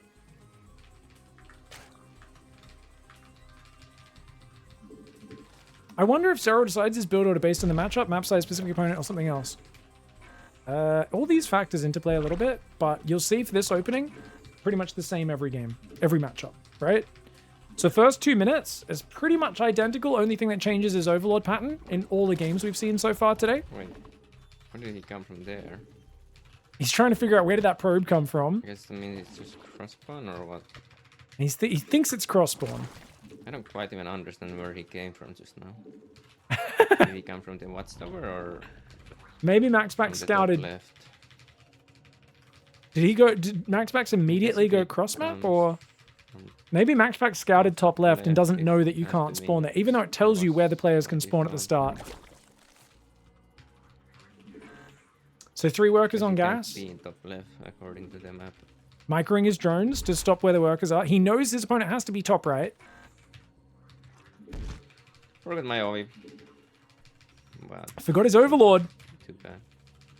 I wonder if Serral decides his build order based on the matchup, map size, specific opponent, or something else. All these factors into play a little bit, but you'll see for this opening, pretty much the same every game, every matchup, right? So first 2 minutes is pretty much identical. Only thing that changes is Overlord pattern in all the games we've seen so far today. Wait, where did he come from there? He's trying to figure out where did that probe come from. I guess, I mean, it's just cross spawn or what? He thinks it's cross spawn. I don't quite even understand where he came from just now. Did he come from the Watchtower or... Maybe MaxPax scouted. Left? Did MaxPax immediately go cross map, or maybe MaxPax scouted top left and doesn't know that you can't spawn there, even though it tells you where the players can spawn at the start. So 3 workers on gas. Be in top left according to the map. Microing his drones to stop where the workers are. He knows his opponent has to be top right. Forgot my OV. Wow. Forgot his Overlord. Too bad.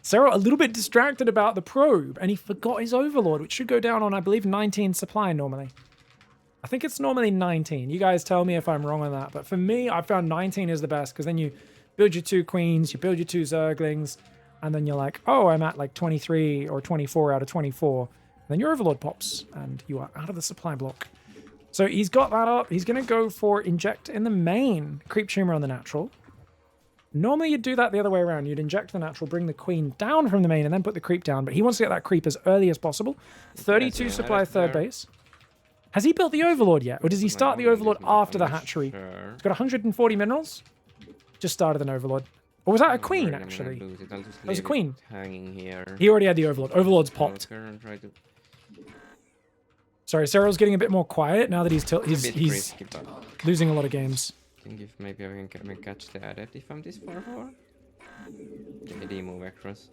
Serral a little bit distracted about the probe, and he forgot his overlord, which should go down on, I believe, 19 supply normally. I think it's normally 19. You guys tell me if I'm wrong on that. But for me, I found 19 is the best, because then you build your 2 queens, you build your 2 zerglings, and then you're like, oh, I'm at like 23 or 24 out of 24. And then your overlord pops, and you are out of the supply block. So he's got that up. He's going to go for inject in the main. Creep tumor on the natural. Normally you'd do that the other way around. You'd inject the natural, bring the queen down from the main, and then put the creep down. But he wants to get that creep as early as possible. 32 supply third base. Has he built the overlord yet? Or does he start the overlord after the hatchery? He's got 140 minerals. Just started an overlord. Or was that a queen, actually? That was a queen. Hanging here. He already had the overlord. Overlord's popped. Sorry, Serral's getting a bit more quiet now that he's losing a lot of games. I think if maybe I can catch the adept if I'm this far forward. Maybe move across.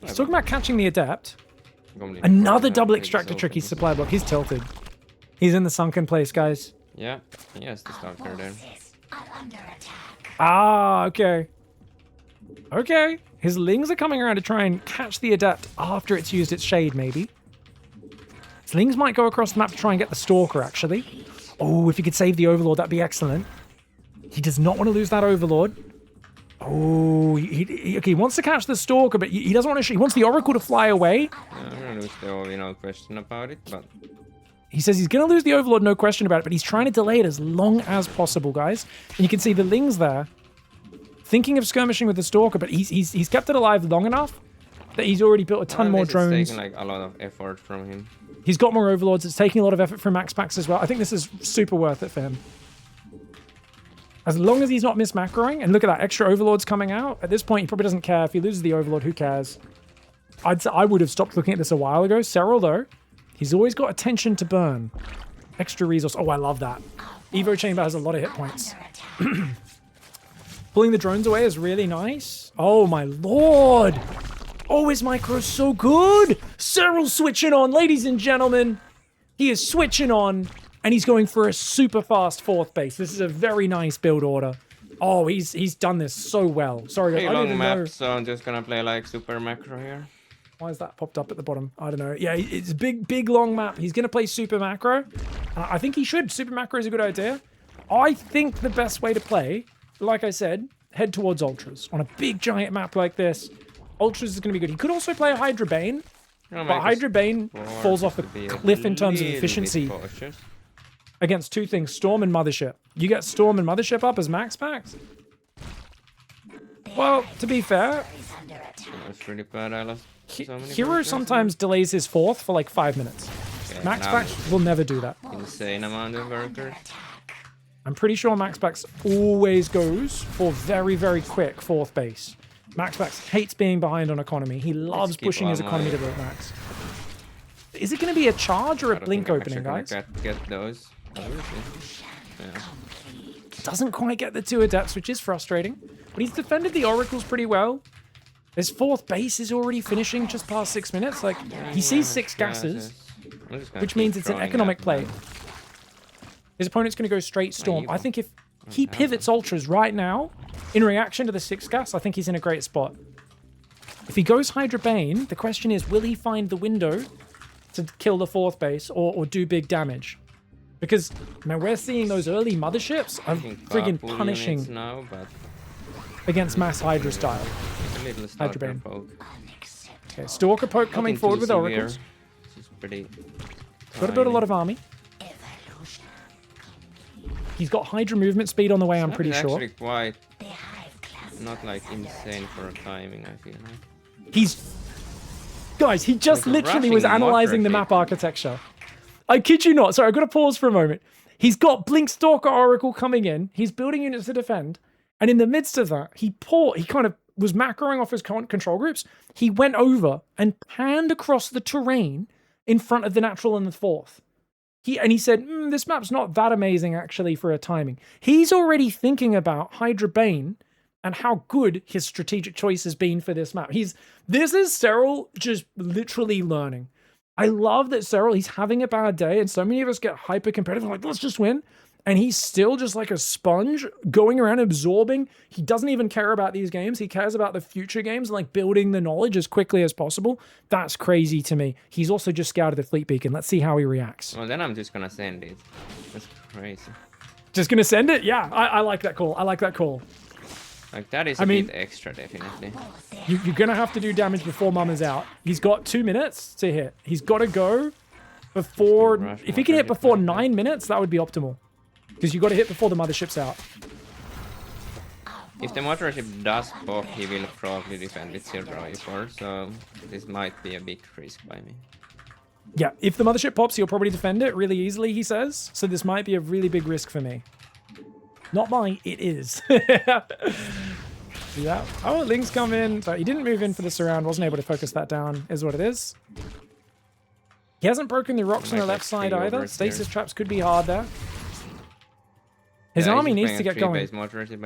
He's talking about catching the adept. Another double extractor tricky supply block. He's tilted. He's in the sunken place, guys. Yeah, he has the stalker there. Ah, okay. Okay. His lings are coming around to try and catch the adept after it's used its shade, maybe. His lings might go across the map to try and get the stalker, actually. Oh, if he could save the overlord, that'd be excellent. He does not want to lose that overlord. Oh, he wants to catch the stalker, but he doesn't want to. He wants the oracle to fly away. I'm gonna lose the overlord, no question about it. But he says he's gonna lose the overlord, no question about it. But he's trying to delay it as long as possible, guys. And you can see the lings there, thinking of skirmishing with the stalker, but he's kept it alive long enough that he's already built a ton more drones. It's taking like a lot of effort from him. He's got more overlords. It's taking a lot of effort from MaxPax as well. I think this is super worth it for him. As long as he's not mismacroing, and look at that, extra overlords coming out. At this point, he probably doesn't care. If he loses the overlord, who cares? I would have stopped looking at this a while ago. Serral, though, he's always got attention to burn. Extra resource. Oh, I love that. Evo Chamber has a lot of hit points. Pulling the drones away is really nice. Oh, my lord. Oh, his micro's so good. Serral switching on, ladies and gentlemen. He is switching on. And he's going for a super fast 4th base. This is a very nice build order. Oh, he's done this so well. Sorry, guys, I don't even know. So I'm just gonna play like super macro here. Why is that popped up at the bottom? I don't know. Yeah, it's a big, long map. He's gonna play super macro. I think he should. Super macro is a good idea. I think the best way to play, like I said, head towards ultras. On a big, giant map like this, ultras is gonna be good. He could also play a Hydra Bane, but Hydra Bane falls off a cliff in terms of efficiency. Against 2 things, Storm and Mothership. You get Storm and Mothership up as max packs? Well, to be fair, That's really bad. I lost so many Hero workers. sometimes delays his 4th for like 5 minutes. Okay, Max now packs will never do that. insane amount of workers. I'm pretty sure Max packs always goes for very, very quick 4th base. Max packs hates being behind on economy. He loves keep pushing his on economy to the max. Is it going to be a charge or a blink opening, guys? Get those. Yeah. Doesn't quite get the 2 adepts, which is frustrating. But he's defended the oracles pretty well. His 4th base is already finishing just past 6 minutes. Like, he sees 6 gases, which means it's an economic play. His opponent's going to go straight Storm. I think if he pivots ultras right now, in reaction to the 6 gas, I think he's in a great spot. If he goes Hydra Bane, the question is, will he find the window to kill the 4th base or do big damage? Because, man, we're seeing those early motherships are friggin' punishing now, but against mass Hydra style. it's a little Hydra Bane. poke. Okay, Stalker Poke coming Nothing forward too with severe. oracles. This is pretty Got to build a lot of army. He's got Hydra movement speed on the way, I'm pretty sure. Actually quite not like insane for timing, I feel like. He's... Guys, he just Like a literally was rushing analyzing the motor map architecture. I kid you not. Sorry, I've got to pause for a moment. He's got Blink Stalker Oracle coming in. He's building units to defend. And in the midst of that, he kind of was macroing off his control groups. He went over and panned across the terrain in front of the natural and the 4th. He said, this map's not that amazing, actually, for a timing. He's already thinking about Hydra Bane and how good his strategic choice has been for this map. This is Serral just literally learning. I love that Serral, he's having a bad day, and so many of us get hyper competitive, like, let's just win. And he's still just like a sponge going around absorbing. He doesn't even care about these games. He cares about the future games, like building the knowledge as quickly as possible. That's crazy to me. He's also just scouted the fleet beacon. Let's see how he reacts. Well, then I'm just gonna send it. That's crazy. Just gonna send it? Yeah, I like that call. I like that call. Like, that is a bit extra, definitely. You're gonna have to do damage before Mum is out. He's got 2 minutes to hit. He's got to go before... If he can hit before 9 minutes, that would be optimal. Because you got to hit before the mothership's out. If the mothership does pop, he will probably defend with Serral before, so this might be a big risk by me. Yeah, if the mothership pops, he'll probably defend it really easily, he says. So this might be a really big risk for me. Not mine, it is. See that? Oh, Ling's come in, but he didn't move in for the surround. Wasn't able to focus that down, is what it is. He hasn't broken the rocks on the left side either. Stasis traps could be hard there. His army needs to get going. I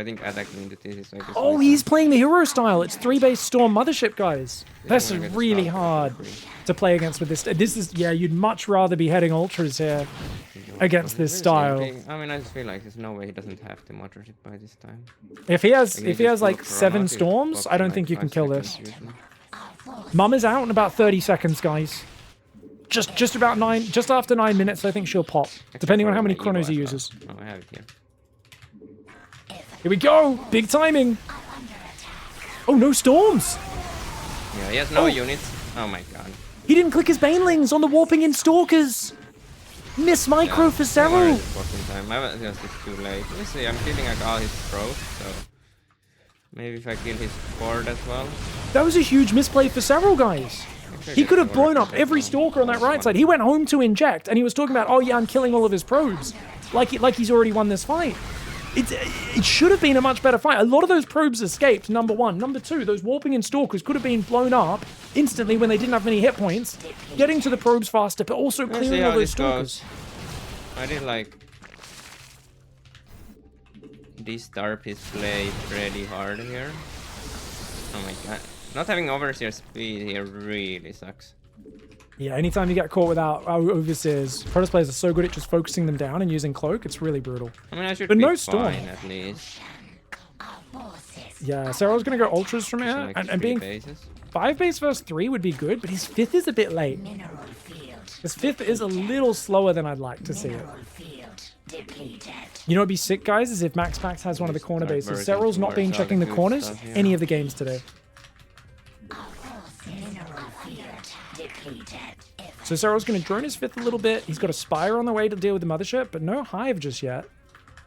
think attacking into this is like oh, he's playing the hero style. It's 3-base storm mothership, guys. That's really hard to play against with this. This is, yeah, you'd much rather be heading ultras here against this style. I mean, I just feel like there's no way he doesn't have the mothership by this time. If he has like 7 storms, I don't think you can kill this. Mum is out in about 30 seconds, guys. Just about 9, just after 9 minutes, I think she'll pop, depending on how many chronos he uses. Oh, I have it here. Here we go! Big timing! Oh, no storms! Yeah, he has no units. Oh my god. He didn't click his banelings on the warping in stalkers! Miss micro for Serral! It's too late. Let's see, I'm killing like all his pros, so... Maybe if I kill his board as well. That was a huge misplay for Serral, guys. He could have blown up every stalker on that right side. He went home to inject, and he was talking about, oh yeah, I'm killing all of his probes. Like he's already won this fight. It should have been a much better fight. A lot of those probes escaped, number one. Number two, those warping in stalkers could have been blown up instantly when they didn't have many hit points, getting to the probes faster, but also clearing all those stalkers. I did like... This Starp is played pretty hard here. Oh my god. Not having overseer speed here really sucks. Yeah, anytime you get caught without overseers, Protoss players are so good at just focusing them down and using cloak, it's really brutal. I mean, I should but be no storm. fine at least. Yeah, Serral's gonna go ultras from here, like and being bases. 5 base versus 3 would be good, but his 5th is a bit late. His 5th is a little slower than I'd like to see it. You know what'd be sick, guys, is if Max Pax has one of the corner bases. Serral's not been checking the corners any of the games today. So Serral's going to drone his 5th a little bit. He's got a Spire on the way to deal with the mothership, but no Hive just yet.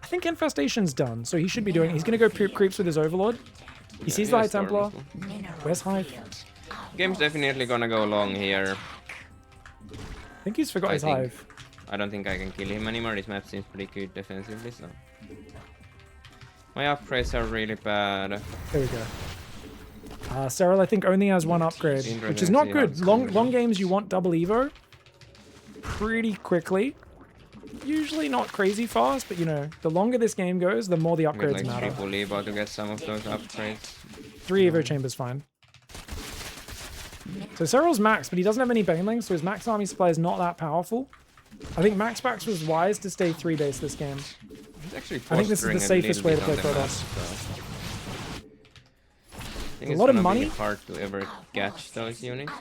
I think Infestation's done, so he should be doing it. He's going to go creeps with his Overlord. He sees the High Templar. Where's Hive? Game's definitely going to go long here. I think he's forgot his Hive. I don't think I can kill him anymore. This map seems pretty good defensively, so... My upgrades are really bad. There we go. Serral, I think, only has 1 upgrade, which is not good. Long games, you want double Evo pretty quickly. Usually not crazy fast, but you know, the longer this game goes, the more the upgrades matter. Triple Evo to get some of those upgrades. 3 Evo chambers, fine. So Serral's max, but he doesn't have any banelings, so his max army supply is not that powerful. I think Max Pax was wise to stay 3 base this game. I think this is the safest way to play Protoss. A lot of money. Hard to ever catch those units.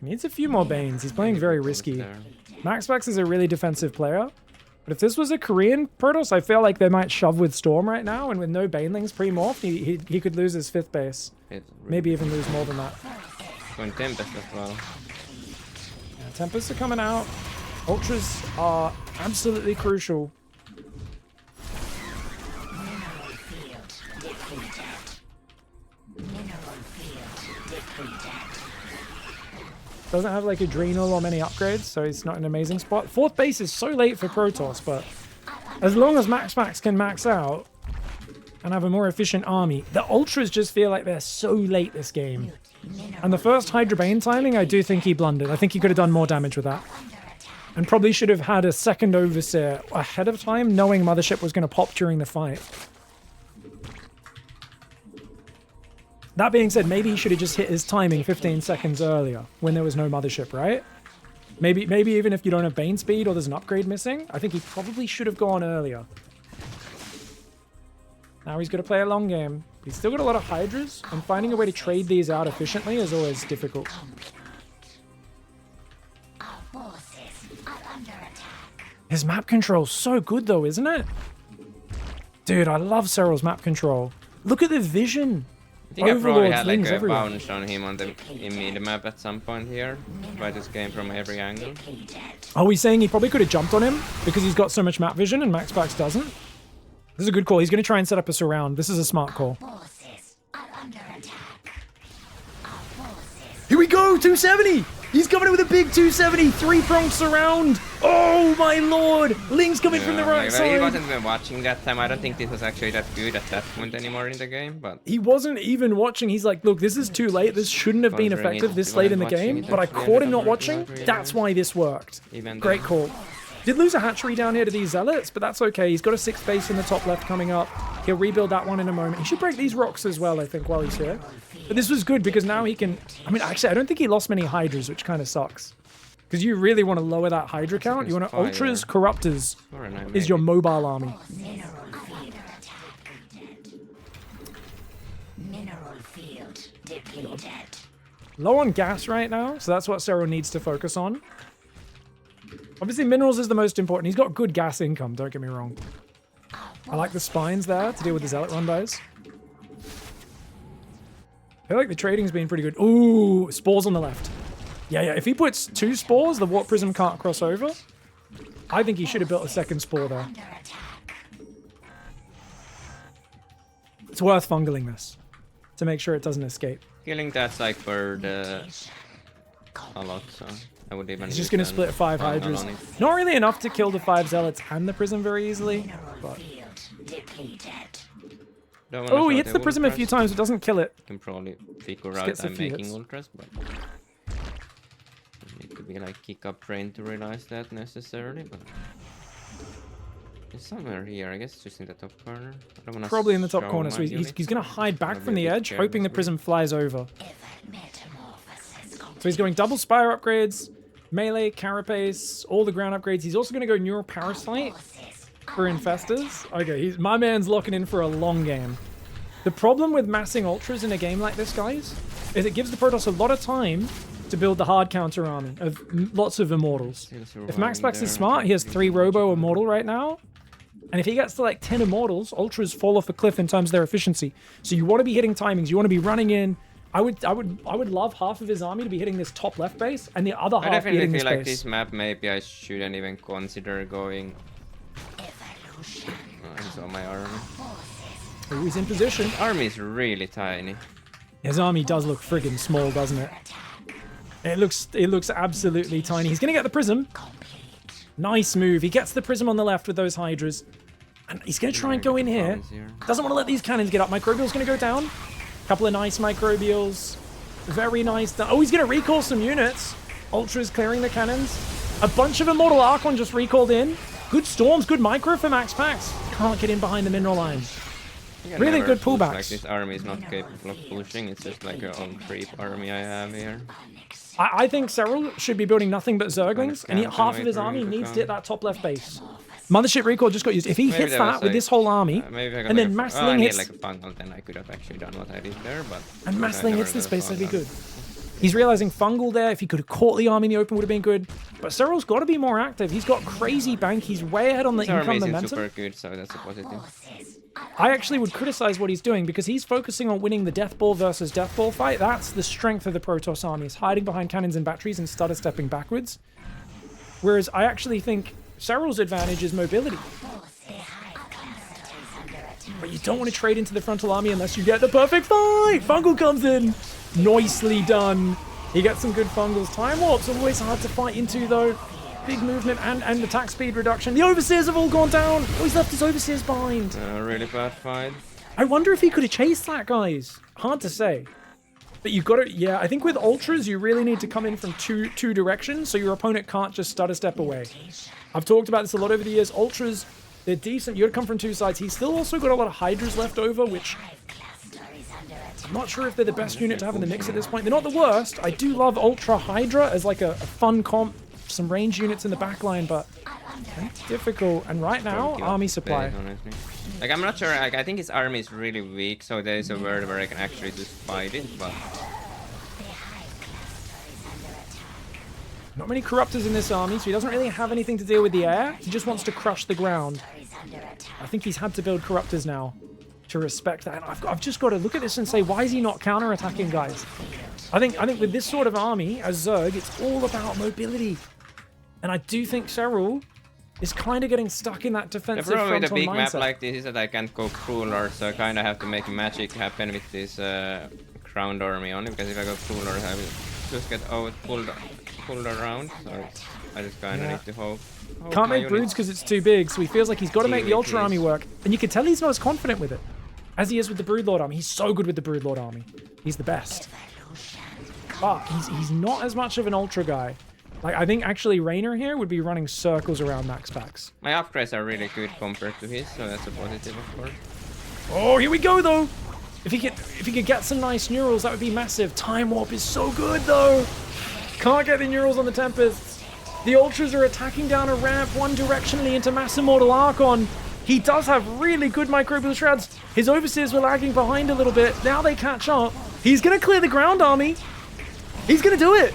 He needs a few more Banes. He's playing very risky. Max Pax is a really defensive player. But if this was a Korean Protoss, I feel like they might shove with Storm right now, and with no Banelings pre-morph, he could lose his 5th base. Maybe even lose more than that. Going Tempest as well. Yeah, Tempests are coming out. Ultras are absolutely crucial. Doesn't have like Adrenal or many upgrades, so he's not in an amazing spot. 4th base is so late for Protoss, but as long as Max Pax can max out and have a more efficient army, the Ultras just feel like they're so late this game. And the first Hydra Bane timing, I do think he blundered. I think he could have done more damage with that. And probably should have had a second Overseer ahead of time, knowing Mothership was going to pop during the fight. That being said, maybe he should have just hit his timing 15 seconds earlier when there was no Mothership, right? Maybe even if you don't have Bane speed or there's an upgrade missing, I think he probably should have gone earlier. Now he's going to play a long game. He's still got a lot of Hydras, and finding a way to trade these out efficiently is always difficult. Our forces are under attack. His map control's so good though, isn't it? Dude, I love Serral's map control. Look at the vision. I think I probably had like Things a everywhere. bounce on him on the mid-map at some point here. By this game from every angle. Oh, he's saying he probably could have jumped on him because he's got so much map vision and MaxPax doesn't. This is a good call. He's going to try and set up a surround. This is a smart call. Forces are under attack. Our forces. Here we go, 270! He's coming in with a big 270, three-pronged surround. Oh my lord! Ling's coming from the right He side. wasn't even watching that time. I don't think this was actually that good at that point anymore in the game, but He wasn't even watching. He's like, look, this is too late. This shouldn't have been Wondering effective if this he late in the wasn't game, watching but I it, caught him not ended up watching. working. That's why this worked. even Great though- call. Did lose a hatchery down here to these zealots, but that's okay. He's got a 6th base in the top left coming up. He'll rebuild that one in a moment. He should break these rocks as well, I think, while he's here. But this was good because now he can... I mean, actually, I don't think he lost many Hydras, which kind of sucks. Because you really want to lower that Hydra count. You want to... Fire. Ultras, Corruptors Or an is your maybe. mobile army. Mineral field under attack. Mineral field depleted. Low on gas right now, so that's what Serral needs to focus on. Obviously, minerals is the most important. He's got good gas income, don't get me wrong. I like the spines there to deal with the Zealot run dies. I feel like the trading's been pretty good. Ooh, spores on the left. Yeah, if he puts 2 spores, the Warp Prism can't cross over. I think he should have built a 2nd spore there. Under attack. It's worth fungling this to make sure it doesn't escape. Killing that's like for the a lot, so I would even. He's just use going to an split 5 fungal Hydras. on it. Not really enough to kill the 5 Zealots and the Prism very easily. Mineral But... field depleted. Don't wanna Oh, he show hits the Prism a few ultras. times, but doesn't kill it. Can probably figure Just out gets a I'm few making hits. ultras, but you need to be like kick up brain to realize that necessarily. But it's somewhere here, I guess, just in the top corner. I don't wanna Probably in the top show corner, my so he's units. going to hide back I'll from be the a bit edge, careless hoping the with it. Prism flies over. Ever metamorphosis So he's going double Spire upgrades, melee, carapace, all the ground upgrades. He's also going to go Neural Parasite forces for Infestors. Okay, my man's locking in for a long game. The problem with massing Ultras in a game like this, guys, is it gives the Protoss a lot of time to build the hard counter army of lots of Immortals. Still If surviving MaxPax there, is smart, he has 3 Robo Immortal right now. And if he gets to like 10 Immortals, Ultras fall off a cliff in terms of their efficiency. So you want to be hitting timings. You want to be running in. I would love half of his army to be hitting this top left base and the other I half be hitting definitely this feel like base. this map maybe I shouldn't even consider going evolution. into my army. Ooh, he's in position. Army is really tiny. His army does look friggin' small, doesn't it? It looks absolutely tiny. He's gonna get the Prism. Nice move. He gets the Prism on the left with those Hydras. And he's gonna try and go in here. Doesn't want to let these cannons get up. Microbial's gonna go down. Couple of nice Microbials. Very nice. Oh, he's gonna recall some units. Ultra's clearing the cannons. A bunch of Immortal Archon just recalled in. Good storms, good micro for MaxPax. Can't get in behind the mineral line. You can Really never good push, pullbacks. Like this army is not capable of pushing. It's just like a own creep army I have here. I think Serral should be building nothing but Zerglings, and Can't half of wait his for army him to needs to come. hit that top left base. Mothership Recall just got used. If he Maybe hits that was that with like- this whole army, Maybe I got and like then a Mass I Ling need hits, like a fungal, then I could have actually done what I did there, but and I Mass Ling never hits this got base, that'd be fungal. good. He's realizing Fungal there. If he could have caught the army in the open, would have been good. But Serral's got to be more active. He's got crazy bank. He's way ahead on the His army income isn't momentum. super good, so that's a positive. I actually would criticize what he's doing because he's focusing on winning the Death Ball versus Death Ball fight. That's the strength of the Protoss army, is hiding behind cannons and batteries and stutter stepping backwards. Whereas I actually think Serral's advantage is mobility. But you don't want to trade into the frontal army unless you get the perfect fight. Fungal comes in. Nicely done. He gets some good fungals. Time Warp's always hard to fight into though. Big movement and attack speed reduction. The Overseers have all gone down. Oh, he's left his Overseers behind. Really bad fight. I wonder if he could have chased that, guys. Hard to say. But you've got to, yeah, I think with Ultras, you really need to come in from two directions so your opponent can't just stutter step away. I've talked about this a lot over the years. Ultras, they're decent. You got to come from two sides. He's still also got a lot of Hydras left over, which I'm not sure if they're the best unit to have in the mix at this point. They're not the worst. I do love Ultra Hydra as like a fun comp some range units in the backline, but it's difficult. And right now, army supply. Honestly. Like, I'm not sure. Like, I think his army is really weak, so there is a world where I can actually just fight it, but... Not many corruptors in this army, so he doesn't really have anything to deal with the air. He just wants to crush the ground. I think he's had to build corruptors now to respect that. And I've just got to look at this and say, why is he not counterattacking, guys? I think with this sort of army, as Zerg, it's all about mobility. And I do think Serral is kind of getting stuck in that defensive The problem with a frontal big map mindset. like this is that I can't go cooler, so I kind of have to make magic happen with this ground army only, because if I go cooler, I will just get pulled around, so I just kind of need to hope Can't my make broods units- because it's too big, so he feels like he's got to make the Ultra Please. Army work. And you can tell he's not as confident with it as he is with the Broodlord Army. He's so good with the Broodlord Army. He's the best. But he's not as much of an Ultra guy. Like, I think actually Raynor here would be running circles around Max Packs. My upgrades are really good compared to his, so that's a positive, of course. Oh, here we go, though. If he could get some nice Neurals, that would be massive. Time Warp is so good, though. Can't get the Neurals on the Tempests. The Ultras are attacking down a ramp one directionally into Mass Immortal Archon. He does have really good Microbial Shreds. His Overseers were lagging behind a little bit. Now they catch up. He's going to clear the ground army. He's going to do it.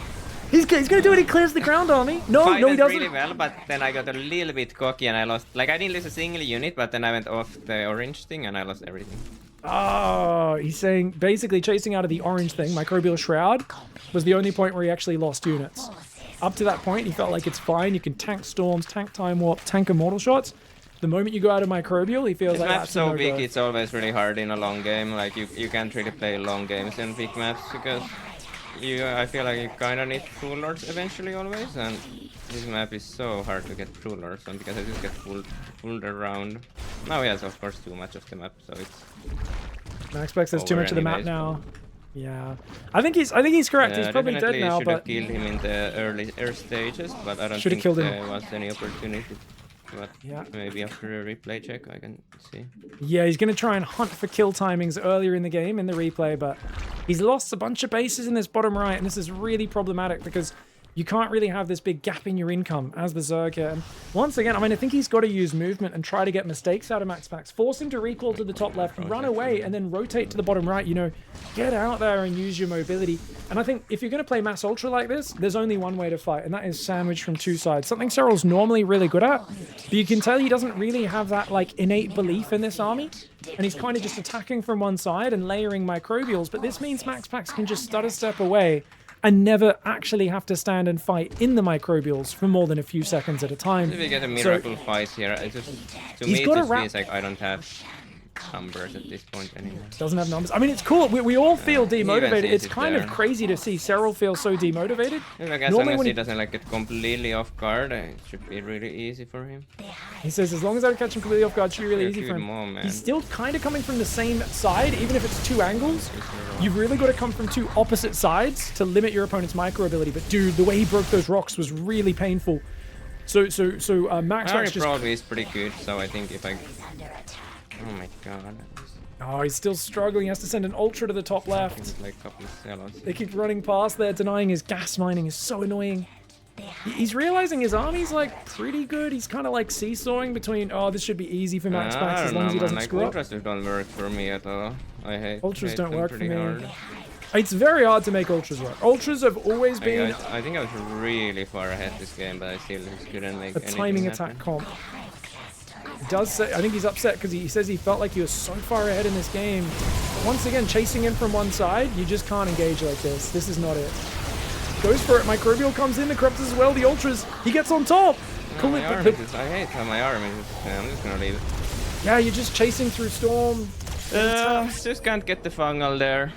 He's going to do it. He clears the ground army. No, he Fighted doesn't. really well, but then I got a little bit cocky and I lost. Like, I didn't lose a single unit, but then I went off the orange thing and I lost everything. Oh, he's saying basically chasing out of the orange thing, Microbial Shroud, was the only point where he actually lost units. Up to that point, he felt like it's fine. You can tank storms, tank time warp, tank immortal shots. The moment you go out of Microbial, he feels This like map's that's so no big, go. it's always really hard in a long game. Like, you can't really play long games in big maps because I feel like you kind of need True Lords eventually always, and this map is so hard to get True Lords on because I just get pulled around. Now he has, of course, too much of the map, so it's... Max Specs has too over much of the map anyways, now. Yeah, I think he's correct. He's probably dead definitely now, should have but killed him in the early stages, but I don't Should have think killed him. there was any opportunity. But Yeah. maybe after a replay check I can see. yeah, he's going to try and hunt for kill timings earlier in the game in the replay, but he's lost a bunch of bases in this bottom right, and this is really problematic because you can't really have this big gap in your income as the Zerg here. And once again, I mean, I think he's got to use movement and try to get mistakes out of Max Packs. Force him to recall to the top left, run away, and then rotate to the bottom right. You know, get out there and use your mobility. And I think if you're going to play Mass Ultra like this, there's only one way to fight, and that is sandwich from two sides. Something Serral's normally really good at, but you can tell he doesn't really have that, like, innate belief in this army. And he's kind of just attacking from one side and layering microbials. But this means Max Packs can just stutter step away and never actually have to stand and fight in the microbials for more than a few seconds at a time. If we get a miracle fight here, it just, to He's me it gotta just wrap- feels like I don't have numbers at this point anymore. Doesn't have numbers. I mean, it's cool. We all feel demotivated. sees It's it kind of there. crazy to see Serral feel so demotivated. If I guess Normally as when he he- doesn't like get completely off guard, it should be really easy for him. He says, as long as I don't catch him completely off guard, it should be really Yeah, easy shoot for him. him all, man. He's still kind of coming from the same side, even if it's two angles. You've really got to come from two opposite sides to limit your opponent's micro ability. But dude, the way he broke those rocks was really painful. So Max Our Max just... probably is pretty good, so I think if I... Oh my god. Oh, he's still struggling. He has to send an ultra to the top left. It's like a couple of sellouts. They keep running past there, denying his gas mining is so annoying. He's realizing his army's like pretty good. He's kind of like seesawing between, oh, this should be easy for Max Packs as long as he doesn't like, screw up. Ultras don't work for me at all. I hate Ultras hate don't them work for pretty me. hard. It's very hard to make ultras work. Ultras have always been I think I was really far ahead this game, but I still just couldn't make a anything timing happen. attack comp. He does say, I think he's upset because he says he felt like he was so far ahead in this game. But once again, chasing in from one side, you just can't engage like this. This is not it. Goes for it. Microbial comes in, the Corruptors as well, the Ultras. He gets on top. No, Cool my it, army is, I hate how my army is. Yeah, I'm just gonna leave it. yeah, you're just chasing through Storm. Just can't get the fungal there.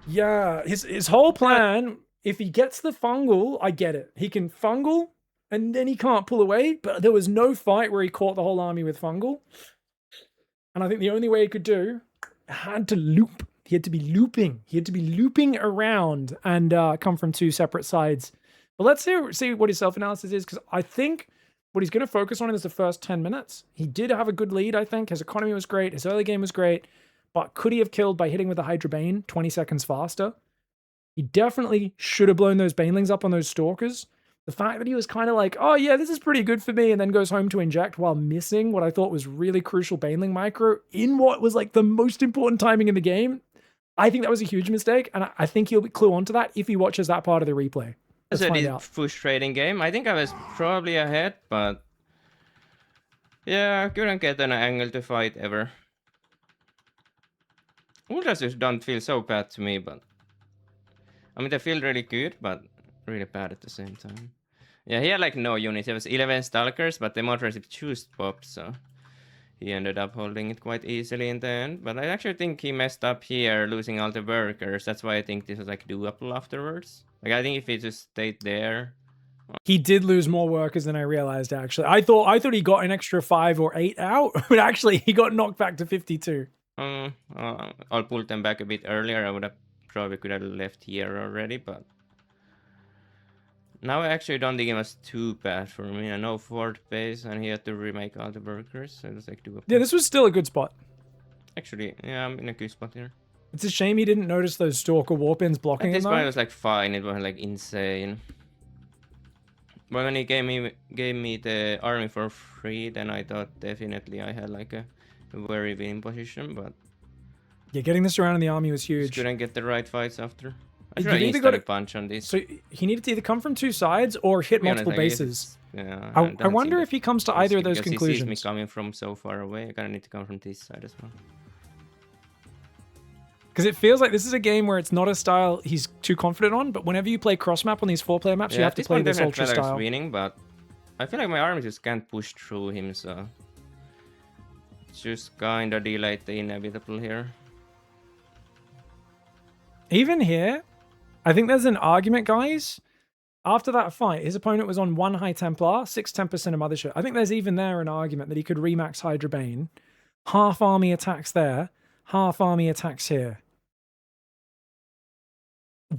Yeah, his whole plan, if he gets the fungal, I get it. He can fungal, and then he can't pull away, but there was no fight where he caught the whole army with fungal. And I think the only way he could do, had to loop. He had to be looping. He had to be looping around and come from two separate sides. But let's see what his self-analysis is, because I think what he's going to focus on is the first 10 minutes. He did have a good lead, I think. His economy was great. His early game was great. But could he have killed by hitting with the Hydra Bane 20 seconds faster? He definitely should have blown those Banelings up on those Stalkers. The fact that he was kind of like, oh yeah, this is pretty good for me, and then goes home to inject while missing what I thought was really crucial Baneling micro in what was like the most important timing in the game. I think that was a huge mistake, and I think he'll clue onto that if he watches that part of the replay. Let's find out. Push trading game. I think I was probably ahead, but yeah, I couldn't get an angle to fight ever. Ultras just don't feel so bad to me, but I mean they feel really good, but really bad at the same time. Yeah, he had like no units. He was 11 Stalkers, but the mod recipe chose popped, so he ended up holding it quite easily in the end. But I actually think he messed up here, losing all the workers. That's why I think this was like doable afterwards. Like I think if he just stayed there. He did lose more workers than I realized, actually. I thought he got an extra 5 or 8 out, but actually he got knocked back to 52. I'll pull them back a bit earlier. I would have probably could have left here already, but now I actually don't think it was too bad for me. I know fourth base, and he had to remake all the workers, so it was like doable. Yeah, this was still a good spot. Actually, yeah, I'm in a good spot here. It's a shame he didn't notice those Stalker warpins blocking him. At this point, it was like fine. It wasn't like insane. But when he gave me the army for free, then I thought definitely I had like a very winning position. But yeah, getting this around in the army was huge. Just couldn't get the right fights after. I You tried either instant punch on this. So he needed to either come from two sides or hit multiple bases. Yeah, I wonder if he comes to either of those conclusions. He sees me coming from so far away. I kind of need to come from this side as well. Because it feels like this is a game where it's not a style he's too confident on, but whenever you play cross-map on these 4-player maps, you have to play this ultra style. Winning, but I feel like my army just can't push through him, so it's just kind of delayed the inevitable here. Even here, I think there's an argument, guys. After that fight, his opponent was on 1 High Templar, 6 Tempest, and a Mothership. I think there's even there an argument that he could remax Hydra Bane. Half army attacks there, half army attacks here.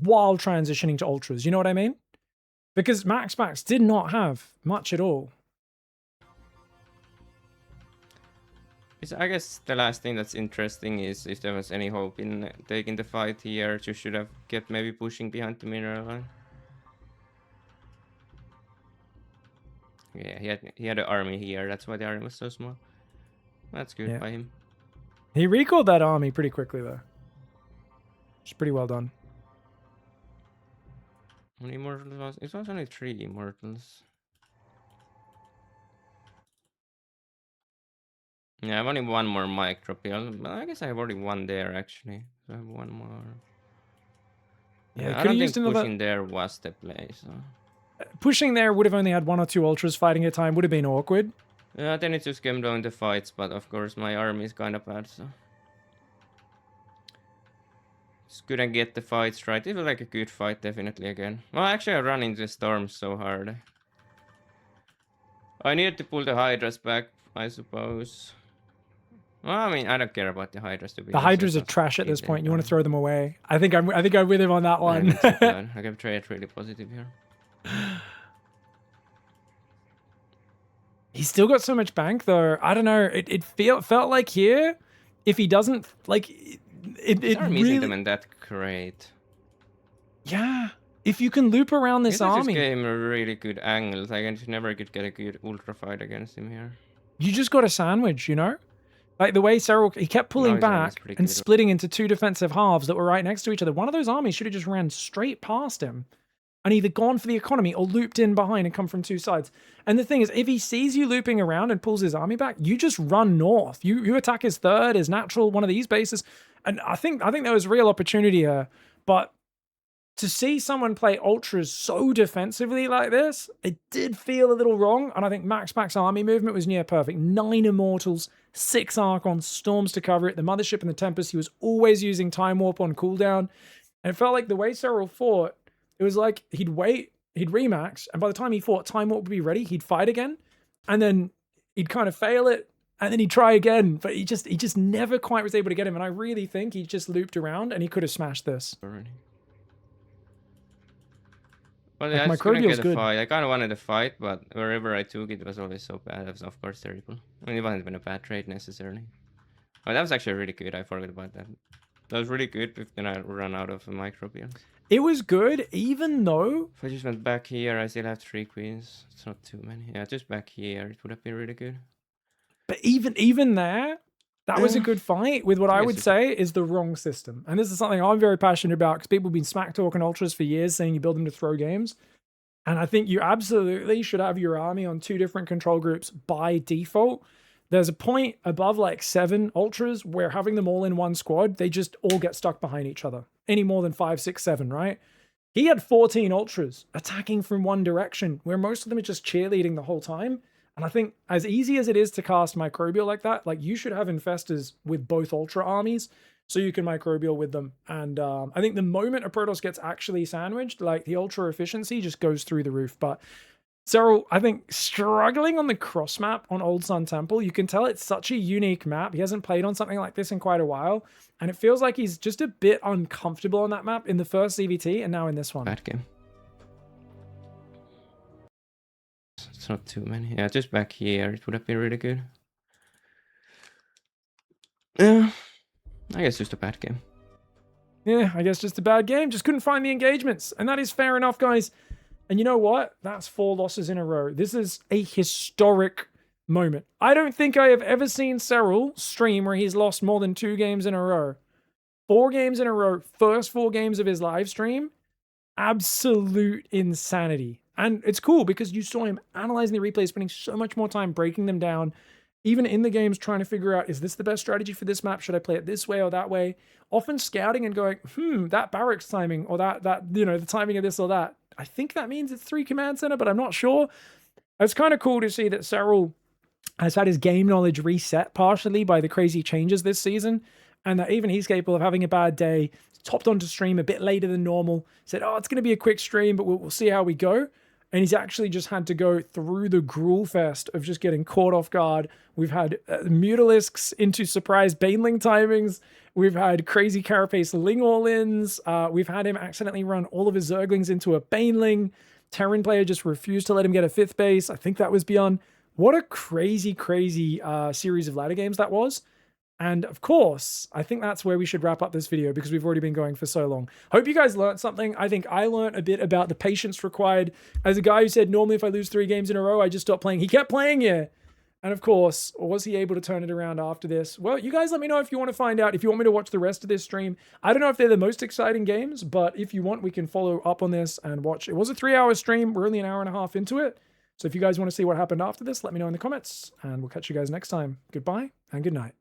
While transitioning to Ultras, you know what I mean? Because Max did not have much at all. I guess the last thing that's interesting is if there was any hope in taking the fight here, you should have kept maybe pushing behind the mineral line. Yeah, he had an army here. That's why the army was so small. That's good by him. He recalled that army pretty quickly, though. It's pretty well done. How many immortals was it? Was only 3 immortals. Yeah, I've only one more micro pill. But I guess I have already one there actually. So I have one more. Yeah, I don't think pushing there was the play. So pushing there would have only had 1 or 2 ultras fighting at a time. Would have been awkward. Yeah, then it just came down to fights. But of course my army is kind of bad. So just couldn't get the fights right. It was like a good fight definitely again. Well, actually I ran into the storms so hard. I needed to pull the Hydras back, I suppose. Well, I mean, I don't care about the Hydras to be. The Hydras are trash at this point. You want to throw them away. I think I'm with him on that one. I can trade really positive here. He's still got so much bank though. I don't know. It felt like here, if he doesn't like it army really isn't even that great. Yeah. If you can loop around this army. Just gave him a really good angles. Like I never could get a good ultra fight against him here. You just got a sandwich, you know? Like the way Serral, he kept pulling back and splitting into 2 defensive halves that were right next to each other. One of those armies should have just ran straight past him and either gone for the economy or looped in behind and come from 2 sides. And the thing is, if he sees you looping around and pulls his army back, you just run north. You attack his third, his natural, one of these bases. And I think there was real opportunity here. But to see someone play ultras so defensively like this, it did feel a little wrong. And I think Max's army movement was near perfect. 9 immortals, 6 Archons, storms to cover it. The Mothership and the Tempest, he was always using Time Warp on cooldown. And it felt like the way Serral fought, it was like he'd wait, he'd remax, and by the time he fought, Time Warp would be ready, he'd fight again. And then he'd kind of fail it, and then he'd try again. But he just never quite was able to get him. And I really think he just looped around and he could have smashed this. Well, yeah, I just couldn't get a fight. I kind of wanted a fight, but wherever I took it, it was always so bad. It was, of course, terrible. I mean, it wasn't even a bad trade necessarily. Oh, that was actually really good. I forgot about that. That was really good, but then I ran out of microbials. It was good, even though... If I just went back here, I still have 3 queens. It's not too many. Yeah, just back here. It would have been really good. But even there, that was a good fight with what I would say is the wrong system. And this is something I'm very passionate about because people have been smack talking ultras for years saying you build them to throw games. And I think you absolutely should have your army on 2 different control groups by default. There's a point above like 7 ultras where having them all in one squad, they just all get stuck behind each other. Any more than 5, 6, 7, right? He had 14 ultras attacking from one direction where most of them are just cheerleading the whole time. And I think as easy as it is to cast microbial like that, like you should have infestors with both ultra armies so you can microbial with them. And I think the moment a Protoss gets actually sandwiched, like the ultra efficiency just goes through the roof. But Serral, I think struggling on the cross map on Old Sun Temple, you can tell it's such a unique map. He hasn't played on something like this in quite a while. And it feels like he's just a bit uncomfortable on that map in the first CVT and now in this one. Bad game. It's not too many. Yeah, just back here. It would have been really good. Yeah, I guess just a bad game. Yeah, I guess just a bad game. Just couldn't find the engagements. And that is fair enough, guys. And you know what? That's 4 losses in a row. This is a historic moment. I don't think I have ever seen Serral stream where he's lost more than 2 games in a row. 4 games in a row. First 4 games of his live stream. Absolute insanity. And it's cool because you saw him analyzing the replays, spending so much more time breaking them down, even in the games trying to figure out, is this the best strategy for this map? Should I play it this way or that way? Often scouting and going, that barracks timing or that the timing of this or that. I think that means it's 3 command center, but I'm not sure. It's kind of cool to see that Serral has had his game knowledge reset partially by the crazy changes this season, and that even he's capable of having a bad day, topped onto stream a bit later than normal, said, oh, it's going to be a quick stream, but we'll see how we go. And he's actually just had to go through the gruel fest of just getting caught off guard. We've had Mutalisks into surprise Baneling timings. We've had crazy Carapace Ling all-ins. We've had him accidentally run all of his Zerglings into a Baneling. Terran player just refused to let him get a 5th base. I think that was beyond. What a crazy, crazy series of ladder games that was. And of course, I think that's where we should wrap up this video because we've already been going for so long. Hope you guys learned something. I think I learned a bit about the patience required. As a guy who said, normally if I lose 3 games in a row, I just stop playing. He kept playing here. And of course, was he able to turn it around after this? Well, you guys let me know if you want to find out, if you want me to watch the rest of this stream. I don't know if they're the most exciting games, but if you want, we can follow up on this and watch. It was a 3-hour stream. We're only an hour and a half into it. So if you guys want to see what happened after this, let me know in the comments. And we'll catch you guys next time. Goodbye and good night.